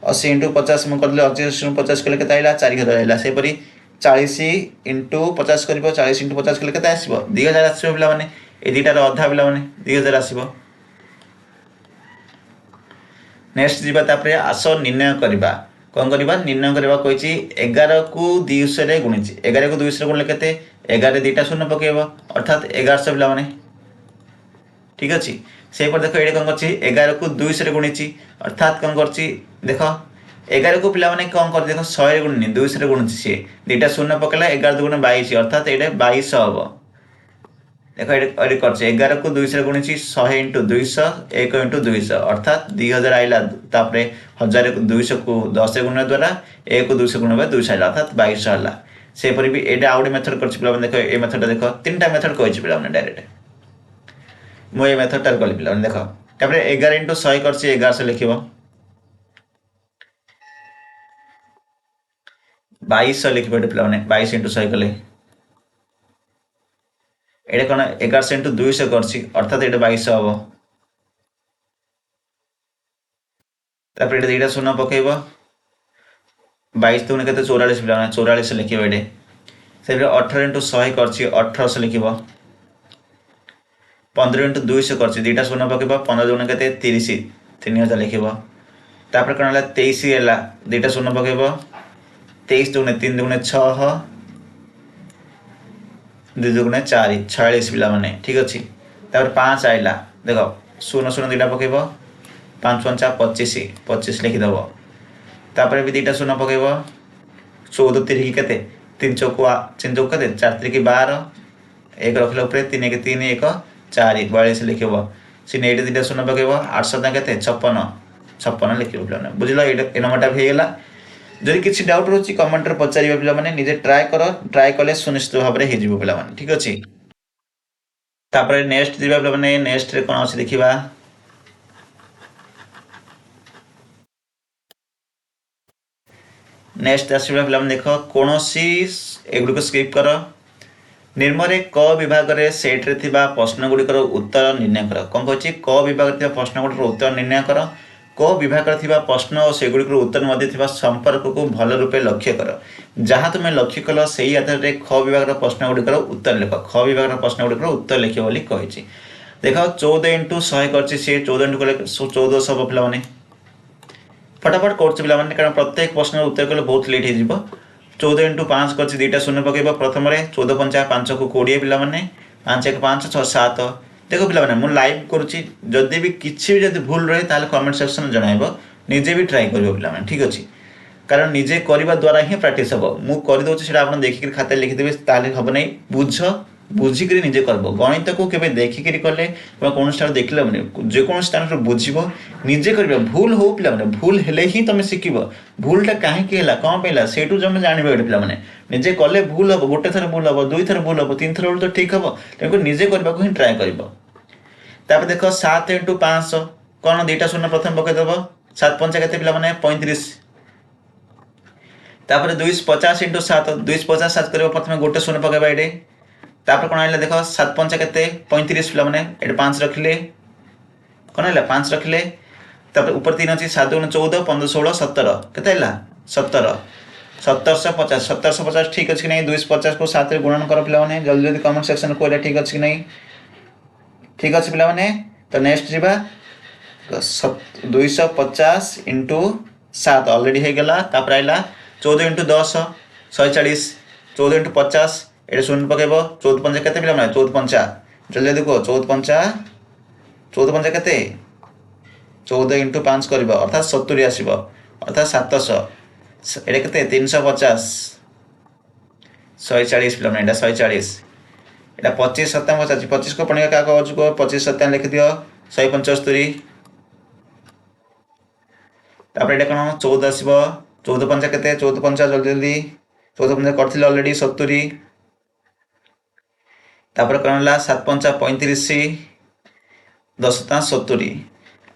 80 इंटू 50 मुझे करदे 80 इंटू 50 कले के 4000 आइला सेपरी 40 इंटू 50 कर 40 इंटू 50 कले के आसो 2000 आसो पे ये दुटार अधा पे 2000 आसो नेक्स्ट जी आस निर्णय करवा कौन करवा निर्णय करवा कही 11 को 200 गुणिची 11 को 200 गुणले के 11 2 0 पकेब अर्थात 1100 पे ठीक अच्छे से देख ये कौन कर 11 को 200 गुणिची अर्थात कौन कर देख 11 को पे कौन कर देख 100 गुणनी 200 गुणुची सी 2 0 पकेला 11 2 22 अर्थात ये 2200 हम देख ये कर 11 को 200 गुणिची 100 इंटू 200 1 इंटू 200 अर्थात 2000 आइला 1000 200 को 10 गुण द्वारा 1 को 200 गुण 200 आइला अर्थात 2200 है सेपरी भी ये आउ मेथड कर पे देख ये मेथड देख 3टा मेथड कही पे डायरेक्ट मुझे मेथडटा कली पे देख तापर 11 इंटू 100 कर 1100 लिख 2200 लिख पे 22 इंटू 100 कले ये कौन 1100 इंटू 200 कर अर्थात ये 2200 हम तापर ये 2 0 पकेब 22 दुगुणे केते 44 पिलाने 44 लिखिबो एडे से 18 इंटू 100 करछि 1800 लिखिबो 15 इंटू 200 करछि दुईटा शून्य पकेबो 15 दुगुणे केते 30 3000 लिखिबो तापर कोन हला 23 हैला दुईटा शून्य पकेबो 23 दुगुणे 3 दुगुणे 6 2 दुगुणे 4 46 पिला माने ठीक अछि तापर 5 आइला देखो शून्य शून्य दुईटा पकेबो 5 5 25 25 लिखि दबो तापर भी दुईटा शून्य पकेबो 14 3 केते 3 चौक केते 4 3 12 एक रखले ऊपर 3 1 3 1 4 42 लिखिबो सिने एटे दुईटा शून्य पकेबो 800 केते 56 56 लिखिबो पिला बुझिलो ए नंबरटा हेला जदि किसी डाउट रोची कमेंट रे पचारिबा पिला माने निजे ट्राई कले सुनिश्चित भाव रे हे जिवो पिला माने ठीक अछि तापर नेक्स्ट दिबा पिला माने नेक्स्ट रे कोन अछि देखिबा नेक्स्ट आसीबा पिला माने देखो कोनोसी एगुडी को स्किप करो निर्मरे क विभाग रे सेट रे थिबा प्रश्न गुडी कर उत्तर निर्णय करो कोन कहछि क विभाग रे थिबा प्रश्न गुडी कर उत्तर निर्णय करो क विभाग रे थिबा प्रश्न और सेगुडी कर उत्तर मध्ये थिबा संपर्क को भल रूपे लक्ष्य करो जहां तुमे लक्ष्य कलो सेही आधार रे ख विभाग रे प्रश्न गुडी कर उत्तर लिखो ख विभाग रे प्रश्न गुडी कर उत्तर लिखियो बोली कहिछि देखो 14 इंटू 100 करछि से 14 इंटू कले 1400 पिला माने फटाफट करछि पिला माने कारण प्रत्येक प्रश्न उत्तर कले बहुत लेट हे जिवो 14 इंटू 5 करछि दुईटा शून्य पकेबो प्रथम रे 14 5 5 को 20 पिला माने 5 1 5 6 7 देखो पिला माने मु लाइव करूछि जदी भी किछि भी जदी भूल रहे ताले कमेंट सेक्शन जणाइबो निजे भी ट्राई करियो पिला माने ठीक अछि कारण निजे करबा द्वारा ही प्रैक्टिस हबो मु करि दोछि सेटा आपन देखि के खाते लिखि देबे ताले हबो नै बुझी करी निजे करबो गणित को केबे देखि करी करले बा कोन स्टार देखले माने जे कोन स्टार रे बुझिबो निजे करबो भूल हो पिला माने भूल हेले ही तमे सिखिबो भूलटा काहे के हला कोन पेला सेटू जमे जानिबो एटा पिला माने निजे करले भूल हबो गोटे थर भूल हबो दुई थर भूल हबो तीन थर तो ठीक हबो तेको निजे करबा को ही ट्राई करबो तापर देखो 7 * 500 कोन दुईटा शून्य प्रथम पके देबो 7 5 केते पिला माने 35 तापर 250 * 7 250 7 करबो प्रथम गोटे शून्य पकेबा एडे तापर कोन आइले देखो 7 5 केते 35 पिला माने एडे 5 रखले कोन आइला 5 रखले तापर ऊपर 3 अछि 7 * 14 15 16 17 केते आइला 17 1750 1750 ठीक अछि कि नै 250 को 7 रे गुणन कर पिला माने जल्दी जल्दी कमेंट सेक्शन को कोइला ठीक अछि कि नै ठीक अछि पिला माने तो नेक्स्ट जिबा 250 * 7 ऑलरेडी हे गेला तापर आइला 14 * 10 140 14 * 50 एडे शून्य पकेबो 14 5 केते पिला माने 14 5 जल्दी देखो 14 5 केते 14 * 5 करबो अर्थात 70 आसीबो अर्थात 700 एडे केते 350 140 पिला माने एडा 140 एडा 25 7 50 25 को पणिया का कहज को 25 7 लिख दियो 175 तापर एडा कोन 14 आसीबो 14 5 केते 14 5 जल्दी जल्दी 14 5 करथिले ऑलरेडी 70 तापर कोन ला 7 5 35 10 5 70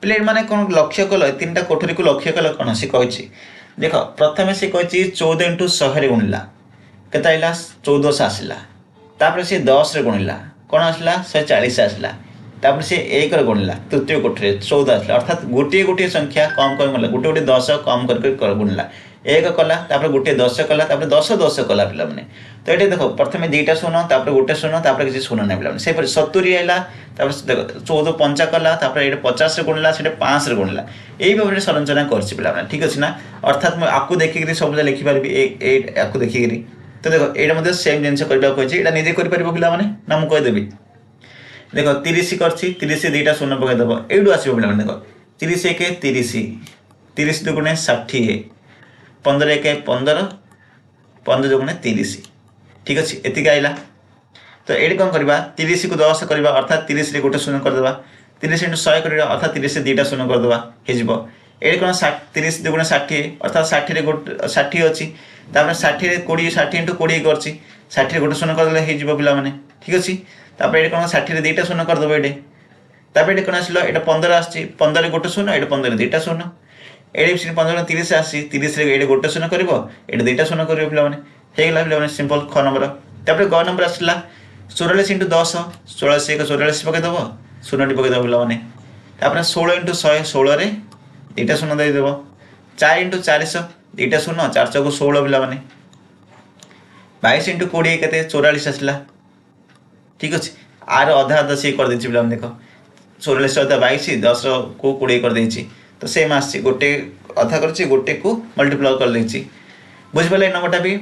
प्लेट माने कोन लक्ष्य कल तीनटा कोठरी को लक्ष्य कल कोन से कहछि देखो प्रथमे से कहछि 14 * 100 रे गुणिला केता आइला 1400 आसिला तापर से 10 रे गुणिला कोन आसिला 140 आसिला तापर से 1 रे गुणिला तृतीय कोठरी 14 आसिला अर्थात गोटे गोटे संख्या कम कम गला गोटे गोटे 10 कम कर गुणिला 1 कला तापर गोटे 10 कला तापर 10 10 कला पिला माने तो एटे देखो प्रथमे दुईटा शून्य तापर गोटे शून्य तापर किछि शून्य नै पिला माने से पर 70 आइला तापर देखो 14 5 कला तापर एटे 50 रे गुणिला सेटे 5 रे गुणिला एई भाबरे संरचना करछि पिला माने ठीक अछि ना अर्थात म आकु देखि करी सब लिखि परबी ए आकु देखि करी तो देखो एटा मध्ये सेम जिंस करबा कहछि एटा निजे करि परबो पिला माने ना म कहि देबी देखो 30 करछि 30 से दुईटा शून्य पके देबो एडु आसीबो पिला माने देखो 30 1 30 30 दुगुणे 60 15 1 15 15 दुगुणे 30 ठीक अछि एति आइला तो एडी कोन करबा 30 को 10 करबा अर्थात 30 रे गोटे शून्य कर देबा 30 * 100 करबा अर्थात 30 से दुईटा शून्य कर देबा हे जिवो एडी कोन 30 दुगुणे 60 अर्थात 60 रे गोटे 60 अछि तापर 60 रे 20 60 * 20 करछि 60 रे गोटे शून्य कर देले हे जिवो पिला माने ठीक अछि तापर एडी कोन 60 रे दुईटा शून्य कर देबो एडी तापर एडी कोन आसलो एटा 15 आछि 15 रे गोटे शून्य एडी 15 रे दुईटा शून्य एडी 15 30 आसी 30 रे एडी गोटे शून्य करबो एडी दुईटा शून्य करबो पिला माने हे गेला पिला माने सिंपल ख नंबर तापर ग नंबर आसला 44 * 10 44 1 44 पके देबो शून्य पके देबो पिला माने तापर 16 * 100 16 रे दुईटा शून्य दे देबो 4 * 400 दुईटा शून्य 4 चौक 16 पे 22 इंटू 20 के 44 आसला ठीक अच्छे आर अधा अधा सी कर देछि पे देख 44 अधा 22 10 को 20 कर देछि तो सेम आसी गोटे अधा कर गोटे को मल्टीप्लाई कर देछि बुझिपारे नंबरटा भी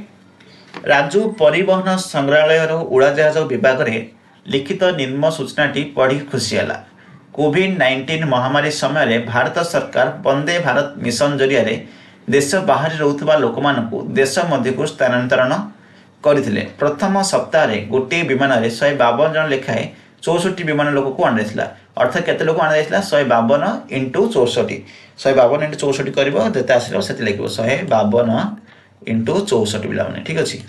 राजू परिवहन संग्रहालय उड़ाजहाज विभाग में लिखित निम्न सूचनाटी पढ़ी खुशी है कोविड-19 महामारी समय भारत सरकार वंदे भारत मिशन जरिया देश बाहर रोकथुवा लोक देश मध्य को स्थानांतरण करथिले प्रथम सप्ताह गोटे विमान में 152 जन लेखाएं 64 विमान लोक को अणाई अर्थात केते लोक अणाई 152 इंटू 64 152 इंटू 64 कर आसो से लिखे 152 इंटू 64 पिला ठीक अच्छे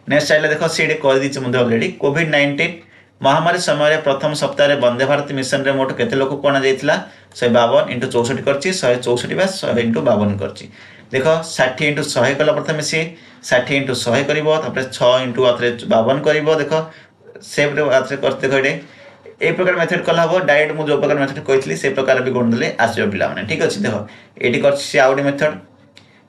नेक्स्ट आइला देख सी कह दी अलरेडी कोविड-19 महामारी समय प्रथम सप्ताह वंदे भारत मिशन रे मोट केते लोक को अणाई 152 इंटू 64 कर 164 बा 100 इंटू 52 कर देख 60 इंटू 100 कला प्रथम सी 60 इंटू 100 कर 6 इंटू 52 कर देख सेम करते देख ये प्रकार मेथड कला हम डायरेक्ट मुझे जो प्रकार मेथड कही से प्रकार भी गुण देले आसो पे ठीक अच्छे देख ये कर मेथड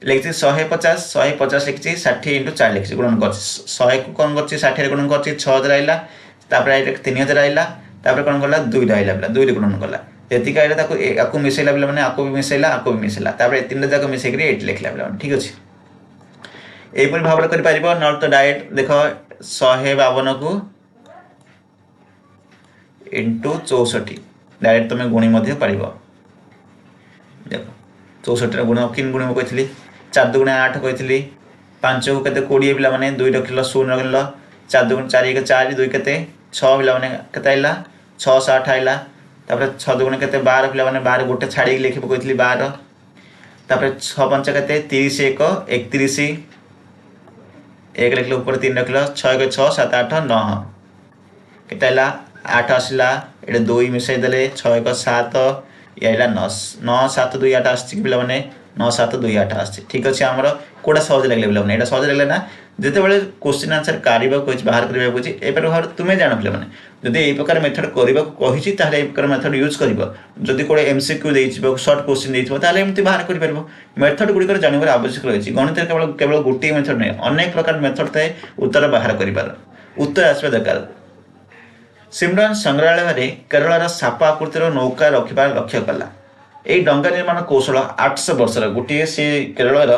लिखी 150 150 लिखी 60 इंटू 4 लिखी गुणन कर 100 को कौन कर 60 गुणन कर 6000 आइला 3000 आइला कौन कला 2 आइला पे 2 गुणन कला ये आइला मिसेला पे मैंने आपको भी मिसेला आपको भी मिसेला तीन जाक मिसेक ये लिखला पे ठीक अच्छे यहीपरि भाव कर न तो डायरेक्ट देख 152 को इंटू 64 डायरेक्ट तुम गुणी पार देख 64 गुण किन गुण कही 4 दुगुणे 8 कही 5 को केते 20 पिला माने 2 रखिल 0 रखिल 4 दुगुण 4 1 4 2 केते 6 पिला माने केते आइला 6 8 आइला 6 दुगुणे केते 12 पिला माने 12 गोटे छाड़ी लिखि पकइतली 12 6 5 केते 30 1 31 1 लिखिल ऊपर 3 रखिल 6 1 6 7 8 9 केते आइला 8 आसला ये 2 मिसाई देले 6 1 7 ये 9 9 7 2 8 आसी पे 9 7 2 8 आसी ठीक अच्छे आमर कौटा सहज लगे पे यहाँ सहज लगे ना जिते बड़े क्वेश्चन आंसर काढ़ा बाहर करने भाव तुम्हें जान पे मैंने जब यही प्रकार मेथड करने प्रकार मेथड यूज कर जदि कौटे एमसीक्यू देव सर्ट क्वेश्चन देते बाहर कर मेथड गुड़िक जानवर आवश्यक रही गणित केवल केवल गोटे मेथड नहीं अनेक प्रकार मेथड थाए उत्तर बाहर कर उत्तर आसवा दरकार सिमरन संग्रहालय केरल साप आकृतिर नौका रखा लक्ष्य कला यही डंगा निर्माण कौशल 800 वर्षर गोटे सी केरल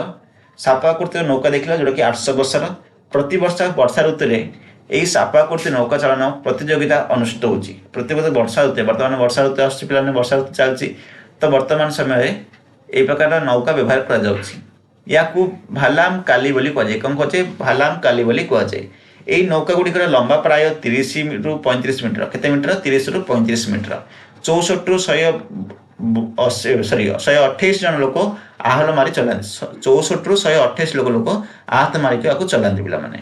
साप आकृतिर नौका देखला जोटा कि 800 वर्षर प्रति वर्ष वर्षा ऋतु में यही साप आकृति नौका चालन प्रतियोगिता अनुष्ठित होती प्रति वर्ष वर्षा ऋतु बर्तमान वर्षा ऋतु आस पे वर्षा ऋतु चलती तो वर्तमान समय यही प्रकार नौका व्यवहार कर भालाम काली बोली कहुए कौन कहे भालाम काली बोली कहुए यही नौका गुड़िकर लंबा प्राय 30 रु 35 मीटर केते मीटर 30 रु 35 मीटर 64 रु 128 जन लोक आहल मारी चलाते 64 रु 128 लोक आहत मारिक चलाते पे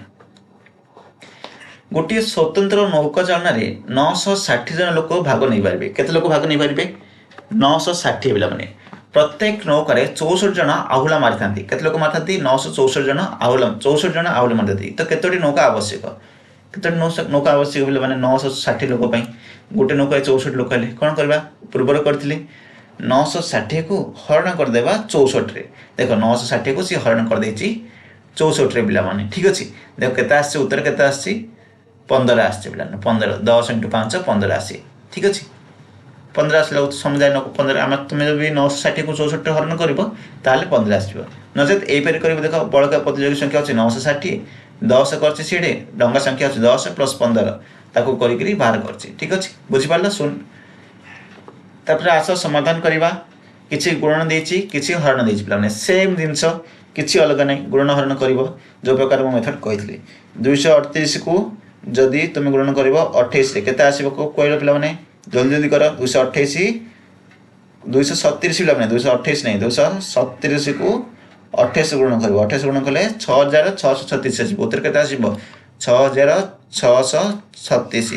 गोटे स्वतंत्र नौका चालन 960 जन लोक भाग नहीं पारे केते लोक भाग नहीं पारे 960 पे प्रत्येक नौकार 64 जन आहुला मारी था केते लोक मारी था 964 जन आहुला 64 जन आहुला मारी था तो केतोटी नौका आवश्यक केतोटी नौका आवश्यक बोले मैंने 960 लोक गोटे नौका 64 लोक हेले कौन करवा पूर्वर करथिले 960 को हरण करदे 64 रे देख 960 को सी हरण कर देछि 64 रे पिला माने ठीक अछि देख केते आसी उत्तर केते आसी 15 आसी पिला 15 10 इंटू 5 15 आसी ठीक अछि 15 आसला समुदाय 15 आम तुम्हें जब 960 को 64 हरण कर 15 आसो नचेत यहीपरि कर देख बड़का प्रतियोगी संख्या अच्छे 960 10 कर सीढ़े डंगा संख्या अच्छे 10 प्लस 15 ताको करी बाहर कर ठीक अच्छे बुझिपार शुण तापर आस समाधान करवा किसी गुणन देछि किसी हरण देछि पे सेम जिनस किसी अलग नहीं गुणन हरण कर जो प्रकार मो मेथड कही 238 को जदि तुम गुणन कर 28 केते आसो कहल पे जल्दी जल्दी कर 228 237 पे 228 नहीं 237 को 28 गुणन कर 28 गुणन कले 6636 उत्तर केते आसो 6636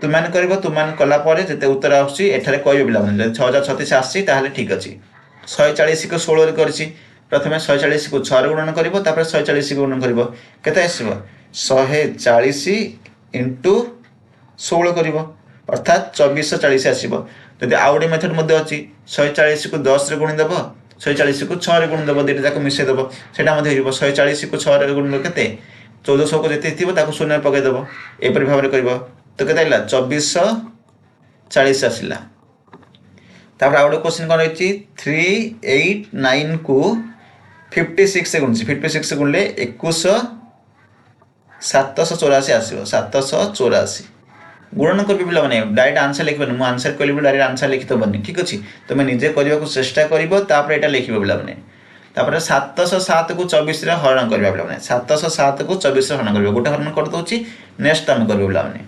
तुमने कर तुमने कलापर जिते उत्तर आसुच्छी एठारे कहे पे 6036 आसी ठीक अच्छे 140 को 16 कर प्रथम 140 को 6 गुणन कर 140 गुणन कर केते आसो 140 इंटू 16 कर अर्थात 2440 आसो जदि आउ गोटे मेथड अच्छी 140 को 10 रे गुणी देव 140 को 6 रे गुण देव दुईटा जाक मिसई देव सेटा 140 को 6 रे गुण देव केते 1400 को जेते थी ताको शून्य पकई देव एपरि भाव कर तो केते आइला 2440 आसला तापर आउट क्वेश्चन कौन रही 389 को 56 से गुणुची 56 से गुणले 784 आसो 784 गुणन कर पिला माने डायरेक्ट आंसर लिखबे मु आंसर कहली डायरेक्ट आंसर लिखि तो बनी ठीक अछि तुम निजे करबा को चेष्टा करबो तापर एटा लिखबो पिला माने तापर 707 को 24 रे हरण करबा पिला माने 707 को 24 रे हरण करबो गोटे हरण कर दोछि नेक्स्ट हम करबो पिला माने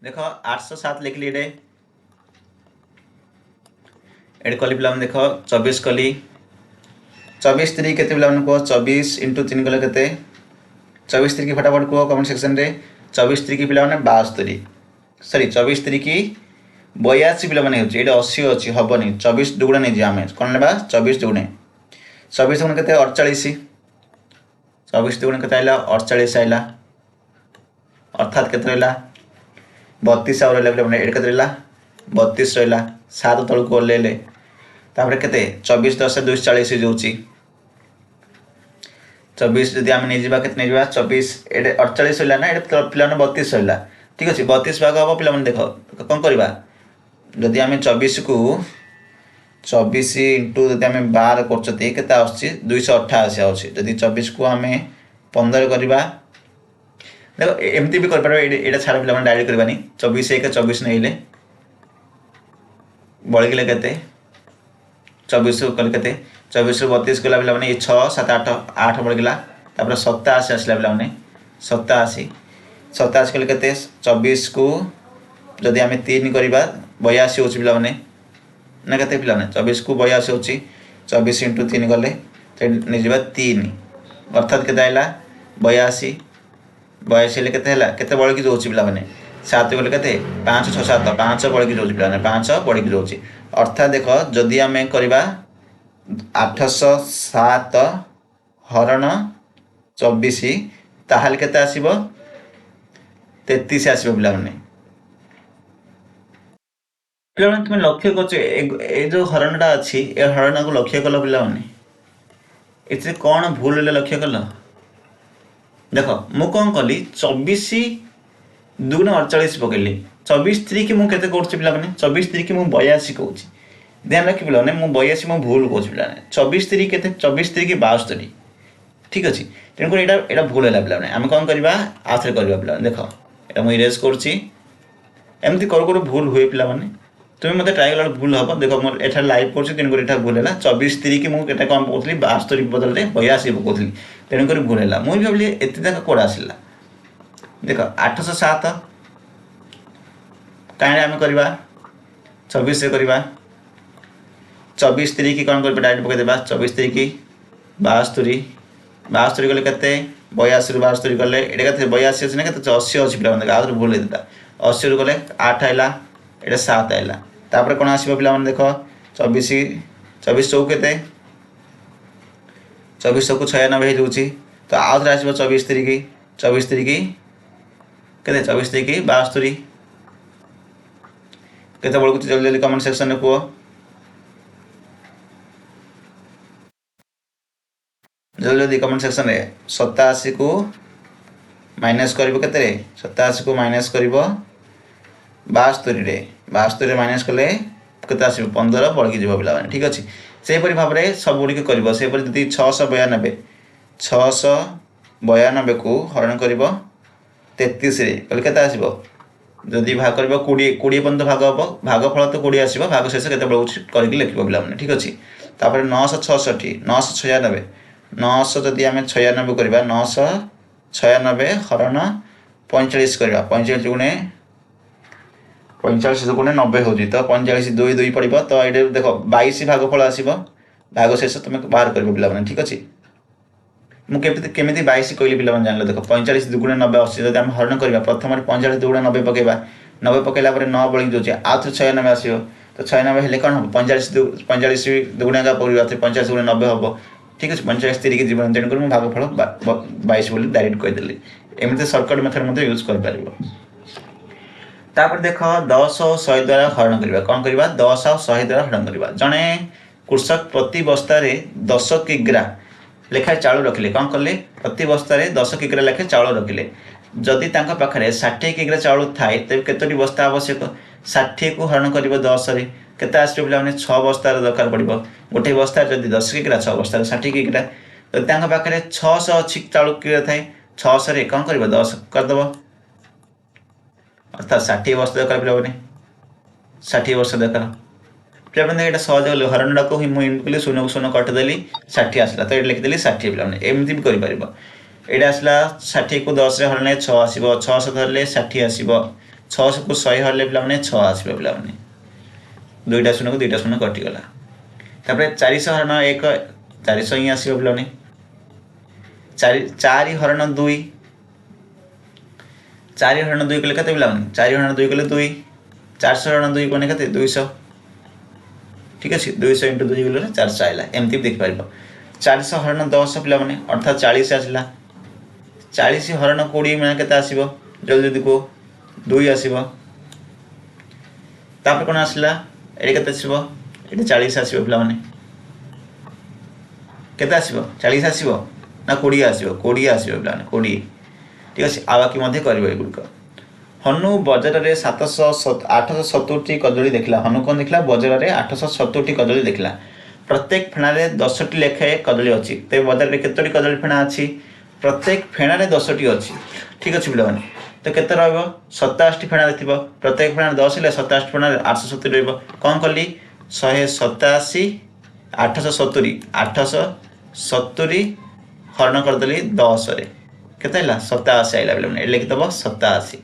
देखो 807 लिखली एड कली पिला माने देखो 24 कली 24 3 केते पिला माने को 24 * 3 कले केते 24 3 की फटाफट को कमेंट सेक्शन रे 24 3 की पिला माने 72 सॉरी 24 3 की 82 पिला माने होची एटा 80 अछि हबनी 24 दुगुणा नै जे आमे कोन लेबा 24 दुगुणे 24 दुगुणे केते 48 24 दुगुणे केते आइला 48 आइला अर्थात केते रहला 32 और रहला माने एड केते रहला 32 रहला 7 तळ को लेले तापर केते 24 10 240 जोची 24 जदि आम नहीं केत नहीं 24 एटे 48 होला ना एटे पिला 32 होला ठीक अछि 32 भाग हम पिला देखो कोन करबा जदि आम 24 को 24 इंटू जदि आम 12 करछती केता आछि 288 आछि जदि 24 को आम 15 करबा देखो एमती भी कर परबा एटा छाड़ पिला डायरेक्ट करबानी 24 1 24 नैले बळी गेले केते 24 कल केते 24 32 गला पिला माने 6 7 8 8 बढ़ गला तापर 87 आसला पिला माने 87 कल केते 24 को जदि आमे 3 करबा 82 होची पिला माने ना केते पिला माने 24 को 82 होची 24 * 3 गले ते नै जेबा 3 अर्थात केते आइला 82 ले केते हला केते बळ की जोची पिला माने 7 गले केते 5 6 7 5 बळ की जोची पिला माने 5 बळ की जोची अर्थात देखो जदि आमे करबा 807 हरण 24 ताहाल केते आसीबो 33 आसीबो पिला माने तुम लक्ष्य कर ए जो हरणटा अच्छी ए हरण को लक्ष्य कल पिला माने इसे कौन भूल ले लक्ष्य कल देखो मु कौन कली 24 2 48 पकड़ली 24 3 की मु केते करछि पिला माने 24 3 की मु 82 कहूछि ध्यान रखी पिला ने मु 82 मु भूल कहूछि पिला ने 24 3 केते 24 3 की 72 ठीक अछि तेन को एटा भूल होला पिला ने हम कोन करबा आथरे करबा पिला देखो एटा मु इरेज करछि एमती कर भूल हुए पिला माने तुम मते ट्राई कला भूल हम देखो मोर एठा लाइव करछि तेन को एठा भूल होला 24 3 की मु केटा कम कहउतली 72 बदल रे 82 कहउतली तेन को भूल होला मु भाबली एते तक कोड आसिला देखो 807 काहे हम करबा 24 से करबा 24 3 की कोन करबा डायरेक्ट पके देबा 24 3 की 72 गले केते 82 ରୁ 72 गले एटा केते 82 अछि ना केते 80 अछि पिला माने आउर भूल देता 80 ରୁ गले 8 आइला एटा 7 आइला तापर कोन आसीबो पिला माने देखो 24 24 चौक केते 24 को 96 हे जोची तो आउर आसीबो 24 3 की केते 24 3 की 72 केते बळ को जल्दी जल्दी कमेंट सेक्शन में को जल्दी जल्दी कमेंट सेक्शन रे 87 को माइनस करबो केते रे 87 को माइनस करबो 72 रे 72 रे माइनस कले केते आसीबो 15 बळकी जीवो पिला माने ठीक अछि से परि भाव रे सब गुडी के करबो से परि जति 692 को हरण करबो 33 रे कले केते आसीबो जदि भाग करबो 20 पर्यंत भाग हबो भागफल तो 20 आसीबो भाग शेष केते बळउछि करके लिखबो पिला माने ठीक अछि तापर 966 996 900 जदि आमे 96 करबा 996 हरण 45 करबा 45 गुणे 90 होजी तो 45 2 2 पड़िबो तो एडे देखो 22 भागफल आसीबो भाग शेष तुम बाहर करबो पिला माने ठीक अछि मु केमिति 22 कहली पिला माने जानले देखो 45 2 गुणे 90 80 जदि हम हरण करबा प्रथम 45 2 गुणे 90 पकेबा 90 पकेला पर 9 बळी जोची आ तो 96 आसीबो तो 96 हेले कोन हो 45 2 गुणे का पड़िबा 45 गुणे 90 हबो ठीक अछि 45 3 के जीवन तेन कर मु भागफल 22 बोली डायरेक्ट कह देली एमिते शॉर्टकट मेथड मध्ये यूज कर पारिबो तापर देख 10 और 100 द्वारा हरण करवा कौन करवा 10 और 100 द्वारा हरण करवा जड़े कृषक प्रति बस्तार 10 किग्रा लेखाएं चाउल रखिले कौन कले प्रति बस्तार 10 किग्रा लेखाएं चाउल रखिले जदि पाखे 60 किग्रा चाउल थाए तेज केतोटी बस्ता आवश्यक 60 को हरण कर 10 केते आसो पे 6 बस्तार दरकार पड़ो गोटे बस्तार जब 10 किग्रा 6 बस्तार 60 किग्रा तो पाखे 600 अच्छी चाउल किग्रा थाए 600 कौन कर 10 करदेव अर्थात 60 वर्ष दरकार पे 60 वर्ष दरकार पे ये सहज हरण डाक मुझे शून्य को शून्य कटिदेली 60 आसला तो ये लिखिदेली 60 पे एमती भी कर ये आसला 60 को 10 हरणे 6 आसो 600 धरले 60 आसो 600 को 100 हरले पे 6 आसो पे दुईटा शून्य को दुईटा शून्य कटिगला तापर 400 हरण 1 400 ही आसो पे 4 हरण 2 4 हरण 2 कले के 4 हरण 2 कले 2 400 हरण 2 कने के 200 ठीक अच्छे 200 इंटू 2 गले 400 आएगा एमती भी देखिपार 400 हरण 10 पे अर्थात 40 आसला 40 हरण 20 मैंने के आसो जल्दी जल्दी को 2 आसो तापर कौन आसला ये आसो ये 40 आसो पे केते आसो 40 आसो ना 20 आसो 20 आसो पे 20 ठीक अच्छे आ बाकी कर हनु बजार में 870 कदली देखला हनु कौन देखला बजार में 870 कदली देखला प्रत्येक फेणारे 10टी लेखाएं कदली अच्छी तो बजार में केतोटी कदली फेणा अच्छी प्रत्येक फेणारे 10टी अच्छी ठीक अच्छे पे तो केते रहिबो 27 फेणारे थिबो प्रत्येक फेणारे 10 ले 27 फेणारे 870 रहिबो कौन कली 187 870 हरण करदेली 10 रे केते 87 आइला बेले लिखिदेव 87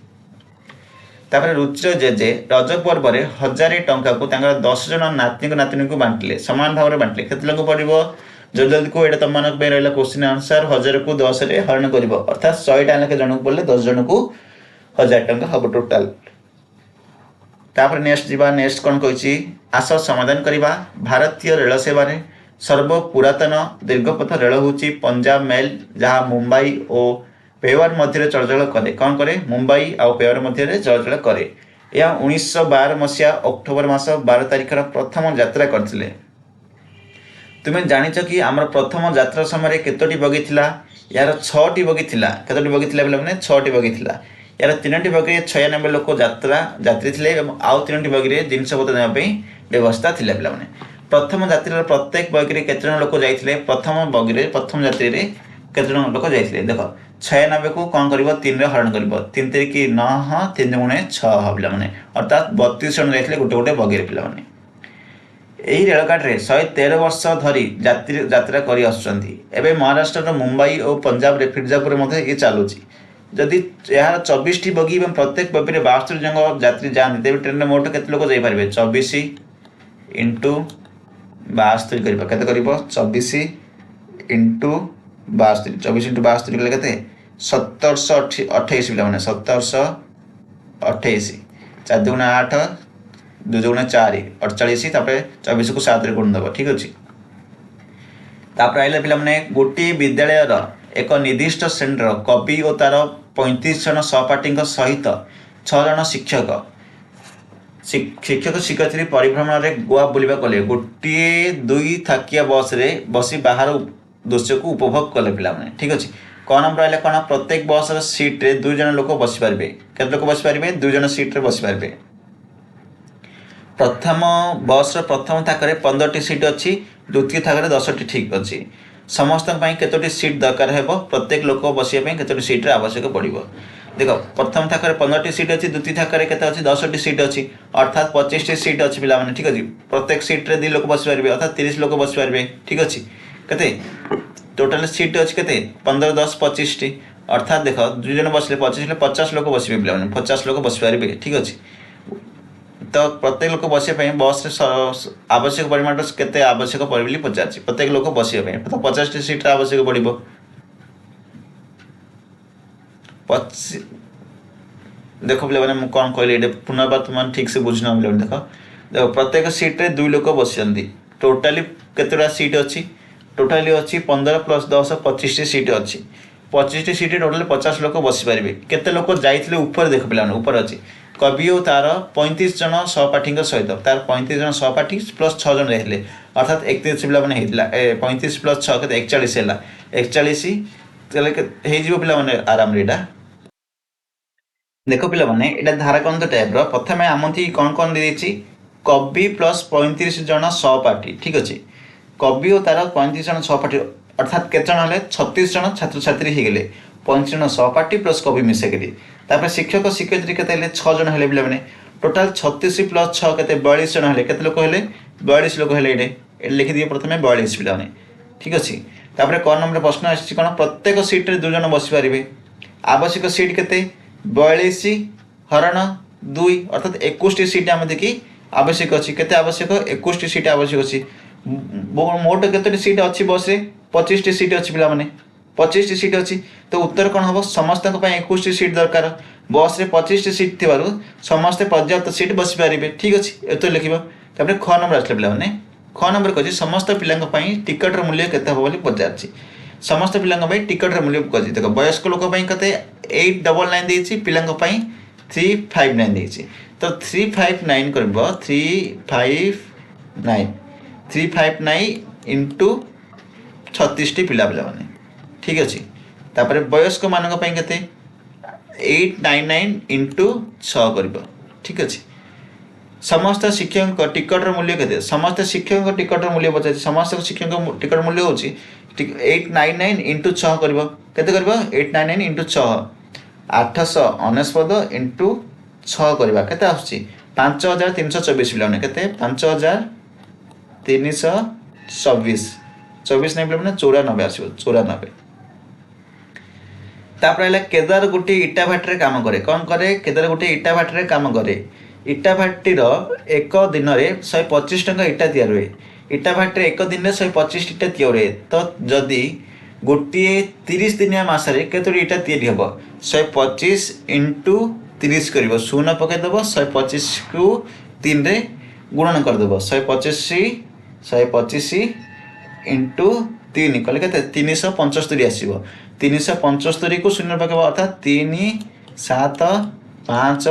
तापर रुचिर जेजे रज पर्व 1000 टंका को 10 जन नाती नातिनी को बांटिले सामान भाव में बांटिले केते लोक पड़ो जल्दी जल्दी को ये तुम मानक रहा क्वेश्चन आंसर 1000 को 10 रे हरण कर अर्थात 100 टा लेखे जन को पड़े 10 जन को 1000 टंका हम टोटाल तापर नेक्स्ट जीवा नेक्स्ट कौन कही आस समाधान करवा भारतीय रेल सेवा सर्वपुरातन दीर्घपथ रेल हूँ पंजाब मेल जहाँ मुंबई और पेवर मध्य चलचल करे कौन करे मुंबई और पेवर मध्य चलचल करे यह 1912 मसीहा अक्टोबर मास 12 तारिखर प्रथम यात्रा करथिले तुम्हें जानिछ कि आमर प्रथम यात्रा समय केतोटी बगी थिला यार 6टी बगी थिला केतोटी बगी थिला बेले 6टी बगी थिला यार 3टी बगी 96 लोक यात्री थिले आउ 3टी बगी जिनस पत्र देबा पई व्यवस्था थिला बेले प्रथम यात्रा प्रत्येक बगी केते जन लोक जाइथिले प्रथम बगी प्रथम यात्री रे केते जन लोक जाइथिले देखो 96 को कौन कर 3 हरण कर 3 3 9 3 गुणे 6 पे अर्थात 32 जन जाइथिले गोटे गोटे बगी पे यही रेलगाड़ी 113 वर्ष धरी यात्रा कर महाराष्ट्र मुंबई और पंजाब फिरजापुर ये चलुची जदि यार 24 बगी और प्रत्येक बगी 72 जन यात्री जाती तेज ट्रेन में मोट के लोक जापरेंगे 24 इंटू 72 कर 24 इंटू 72 24 इंटू 72 कले के 1728 पे 1728 4 दुगुण 8 2 दुगुण 4 48 24 को 7 गुण दब ठीक अच्छे तापर आइले पे गोटे विद्यालयर एक निर्दिष्ट श्रेणीर कवि और तार 35 जन सहपाठी सहित 6 जन शिक्षक शिक्षयित्री परिभ्रमण में गोवा बुलवा कले गोटे 2 थाकिया बस रे बसी बाहर दृश्य को उपभोग कले पे ठीक अच्छे कौन नंबर आइले कौन प्रत्येक बस सीट रे 2 जन लोक बसी पारे केते लोक बसी पारे 2 जन सीट रे बसी पारे प्रथम बस प्रथम थाकर 15टी सीट अच्छी द्वितीय थाकर 10टी ठीक अच्छी समस्त केतोटी सीट दरकार है प्रत्येक लोक बसवाई केतोटी सीट आवश्यक पड़ो देख प्रथम थाकर 15टी सीट अच्छी द्वितीय थाकर के 10टी सीट अच्छी अर्थात 25टी सीट अच्छी पे ठीक अच्छे प्रत्येक सीट रे 2 लोक बसी पारे अर्थात 30 लोक बसी पारे ठीक अच्छे केते टोटाल सीट अच्छी के 15 10 25टी अर्थात देख 2 जन बसले 25 50 लोक बसवे पे 50 लोक बसी पारे ठीक अच्छे तो प्रत्येक लोक बसवाई बस आवश्यक परिमाण केते आवश्यक पड़े पचार प्रत्येक लोक बसवाई तो 50टी सीट आवश्यक पड़ो देखो पे मैंने कौन कहली पुनर्बार तुम ठीक से बुझना पे देख देख प्रत्येक सीट रे 2 लोक बसती टोटाली केतटा सीट अच्छी टोटाली अच्छी 15 + 10 25टी सीट अच्छी 25टी सीट टोटाल 50 लोक बसी पारे केते लोक जाइए ऊपर देख पे ऊपर अच्छी कवि और तार 35 जन सहपाठी सहित तार 35 जन सहपाठी प्लस 6 जन रहे अर्थात 31 पे 35 प्लस 6 के 41 है 41 पे आराम देख पे यहाँ धाराकंत टाइप प्रथम आम कौन कौन दे कवि प्लस 35 जन सहपाठी ठीक अच्छे कवि और तार 35 जन सहपाठी अर्थात केत जन है 36 जन छात्र छात्री हो गले 35 जन सहपाठी प्लस कवि मिसेकरी शिक्षक शिक्षयित्री के 6 जन है पे टोटाल 36 प्लस 6 के 42 जन है केते लोक है 42 लोक है ये लिखिदिए प्रथम 42 पे ठीक अच्छे क नंबर प्रश्न आसी कौन प्रत्येक सीट्रे 2 जन बसी पारे आवश्यक सीट के 42 हरण 2 अर्थात 21 सीट आम देखी आवश्यक अच्छी के आवश्यक 21 सीट आवश्यक अच्छी मोट के सीट अच्छी बस रे 25 सीट अच्छी पिला माने 25 सीट अच्छी तो उत्तर कौन हम समस्त 21 सीट दरकार बस रे 25 सीट थी समस्ते पर्याप्त सीट बसी पारे ठीक अच्छे उत्तर लिखा ख नंबर आसला पे ख नंबर कही समस्त पिला टिकटर मूल्य केते हम बोली पचार समस्त पिला टिकटर मूल्य कही देख वयस्क लोक के 899 देती पिला 359 देती तो 359 कर 359 इंटू 36 पिला माने ठीक अच्छे तापर वयस्क मान के 899 इंटू 6 कर ठीक अच्छे समस्त शिक्षक टिकटर मूल्य के समस्त शिक्षक टिकटर मूल्य पचार समस्त शिक्षक टिकट मूल्य हूँ 899 इंटू 6 कर 899 इंटू 6 899 इंटू 6 करवा के 5324 पिला के 5324 24 नहीं पिला 94 आसो 94 तापर केदार गोटे इटा भाटी काम करे कौन करे केदार गोटे इटा भाटी काम करे इटा भाटीर एक दिन में 125 टंका इटा तैयार हुए इटा भाटी एक दिन में 125 इटा तैयार हुए तो जदि गोटे 30 दिनिया मसरे केतोटी इटा तैयारी हम 125 इंटू 30 कर शून्य पकईदेव 125 को 3 रे गुणन करदेव 125 इंटू 3 कले के 375 आसो 375 को शून्य पकेब अर्थात 3 7 5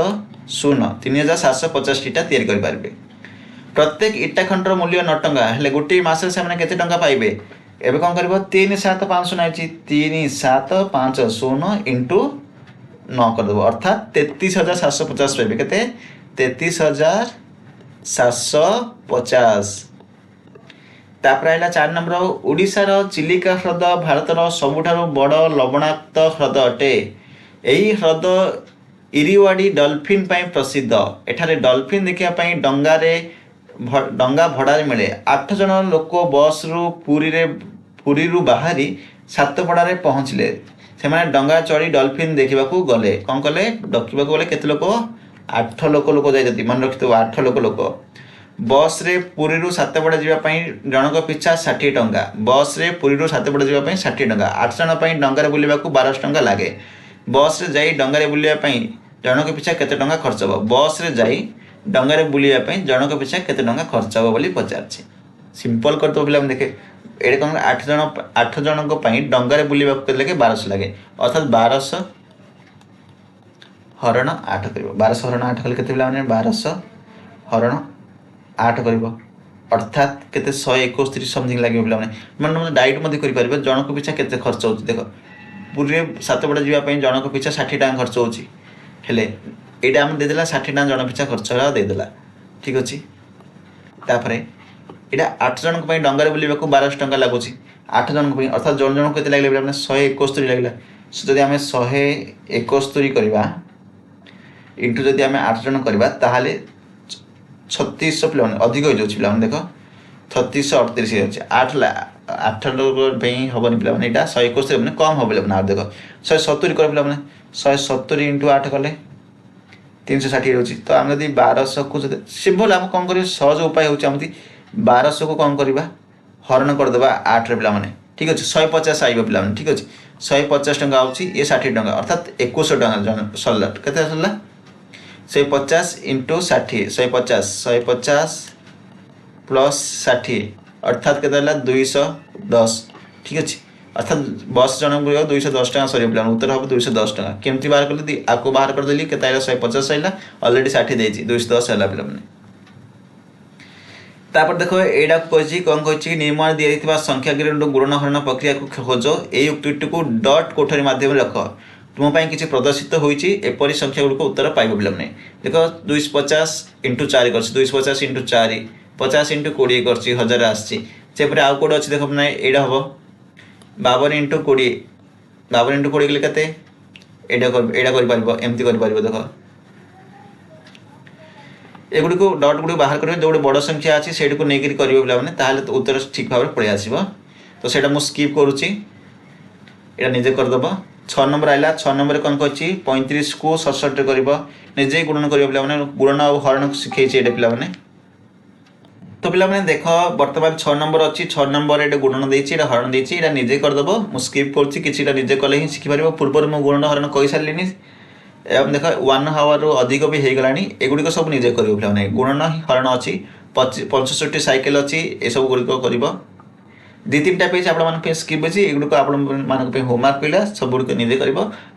0 3750 इटा तैयारी करें प्रत्येक इटा खंडर मूल्य 9 टंका हेले गोटे मासे से केते टंका पाइबे एबे कौन कर 375 आई 3750 इंटू 9 करदेव अर्थात 33,750 पाइबे केते 33,750 तापर आइला 4 नंबर ओडिशार चिलिका ह्रद भारतर सबुठारु बड़ लवणाक्त ह्रद अटे यही ह्रद इरिवाड़ी डॉल्फिन प्रसिद्ध एठारे डॉल्फिन देखा डंगा भड़ारे मिले 8 जन लोक बस रु पुरी बाहरी सातपड़ारे पहुँचले से डंगा चढ़ी डॉल्फिन देखा गले कौन कले देखा गले केते लोक 8 लोक जाती मन रखि 8 लोक बस रे पुरी रु सातपड़ा जावाई जनक पिछा 60 टंका बस रे पुरी रु सातपड़ा जावाई 60 टंका 8 जन डंगार बुलवाक 1200 टंका लगे बस रे जाई डंगारे बुलियापाई जनक पिछा केते टंका खर्च हो बस रे जाई डंगारे बुलियापाई जनक पिछा केते टंका खर्च हो बोली पचारछि सिंपल कर दो पिला देखे एडे कौन 8 जनक डंगारे बुलिवाक केते लगे 1200 लगे अर्थात 1200 हरण 8 कर 1200 हरण 8 कले केते पिला 1200 हरण 8 कर अर्थात केते 161 समथिंग लगे पिला माने डाइट मध्य करि परबे जनक पिछा केते खर्च होछि देखो पूरे सातपड़ा जावाई जनक पिछा 60 टंका खर्च होछि हेले एटा हम देदेला 60 टंका जन पिछा खर्च देदेला ठीक अच्छे तापर एटा 8 जन डंगारे बुलवाक 1200 टंका लगुच 8 जन अर्थात जन जन के लगे 171 लगे जदि आम 171 करवा इंटू जदि आम 8 जन करवा ताहले 3600 पिला अधिक हो जाऊँ पिला देख 3638 8 लोग हेनी पिला यहाँ 171 कम हम पिला देख 170 कर पिला 170 इंटू 8 कले 360 रोचे तो आम जब 1200 को सिंपल आम कौन कर सहज उपाय हो 1200 को कौन करवा हरण करदे 8 पिला ठीक अच्छे 150 आइब पिला ठीक अच्छे 150 टंका आउची ये 60 टंका अर्थात 2100 टंका सरला के सरला 150 इंटू 60 150 प्लस 60 अर्थात के 210 ठीक अच्छे अर्थात बस जन 210 टका सर पे उत्तर हम 210 टका केमती बाहर कली आपको बाहर करदेली के 150 आइला अलरेडी 60 देती 210 है पे तापर देखो एडा कही कौन कही निर्माण दिया संख्या गुणन हरण प्रक्रिया को खोज ये उक्ति को डट कोठरी माध्यम रख तुम किसी प्रदर्शित होती एपरी संख्या गुड़िक उत्तर पाइब पे देख 250 × 4 कर 250 × 4 50 × 20 कर 1000 आसपर आउ कौटे अच्छे देख ना यहाँ हम 52 × 20 52 × 20 कले एमती कर देख एगुड़ी को डट गुड़ी बाहर करेंगे जो बड़ संख्या अच्छी से नहीं करेंगे तो उत्तर ठीक भाव पलि आस तो सहीटा मुझे स्कीप करुच्ची यहाँ निजे करदेव 6 नंबर आइला 6 नंबर कौन कही 35 को 67 कर निजे गुणन कर गुणन और हरण शिखे पे तो पे देख बर्तमान 6 नंबर अच्छी 6 नंबर ये गुणन देती हरण देती निजे करदेव मुझे स्कीप कर निजे कले ही शिखिपार पूर्व मुझे गुणन हरण कही सारे एवं देख 1 आवर अधिक भी हो गला एगुड़िक सब निजे कर गुणन हरण अच्छी 65 साइकेल अच्छी ये सब गुड़िक कर 2-3टा पेज आप स्किप अच्छी एगुड़िक आप होमवर्क पड़ा सब गुड़िक निजे कर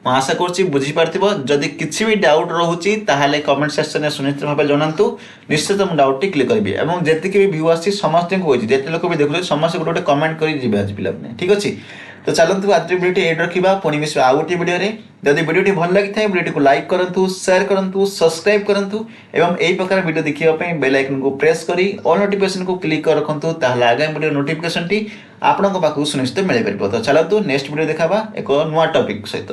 आशा करुपार जदि किसी भी डाउट रोचे ताहले कमेंट सेक्शन में सुनिश्चित भाव जनातु निश्चित मुझे डाउट क्लियर करी और जी भी व्यू आसी समस्त को जिते लोक भी देखुए समस्त गोटे कमेंट कर आज पे ठीक अच्छे तो चलते आज वीडियो एड रखा पुणी मिश्र आउ गोटे वीडियो जदि वीडियो भल लगी था वीडियो को लाइक करूँ शेयर करूँ सब्सक्राइब करूँ एवं यही प्रकार वीडियो देखा बेल आइकन को प्रेस करी ऑल नोटिफिकेशन को क्लिक कर रखुँ ताहले आगामी वीडियो नोटिफिकेशन टी आपन पाखु सुनिश्चित मिल पार तो चलतु नेक्स्ट वीडियो देखा एक नुआ टॉपिक सहित।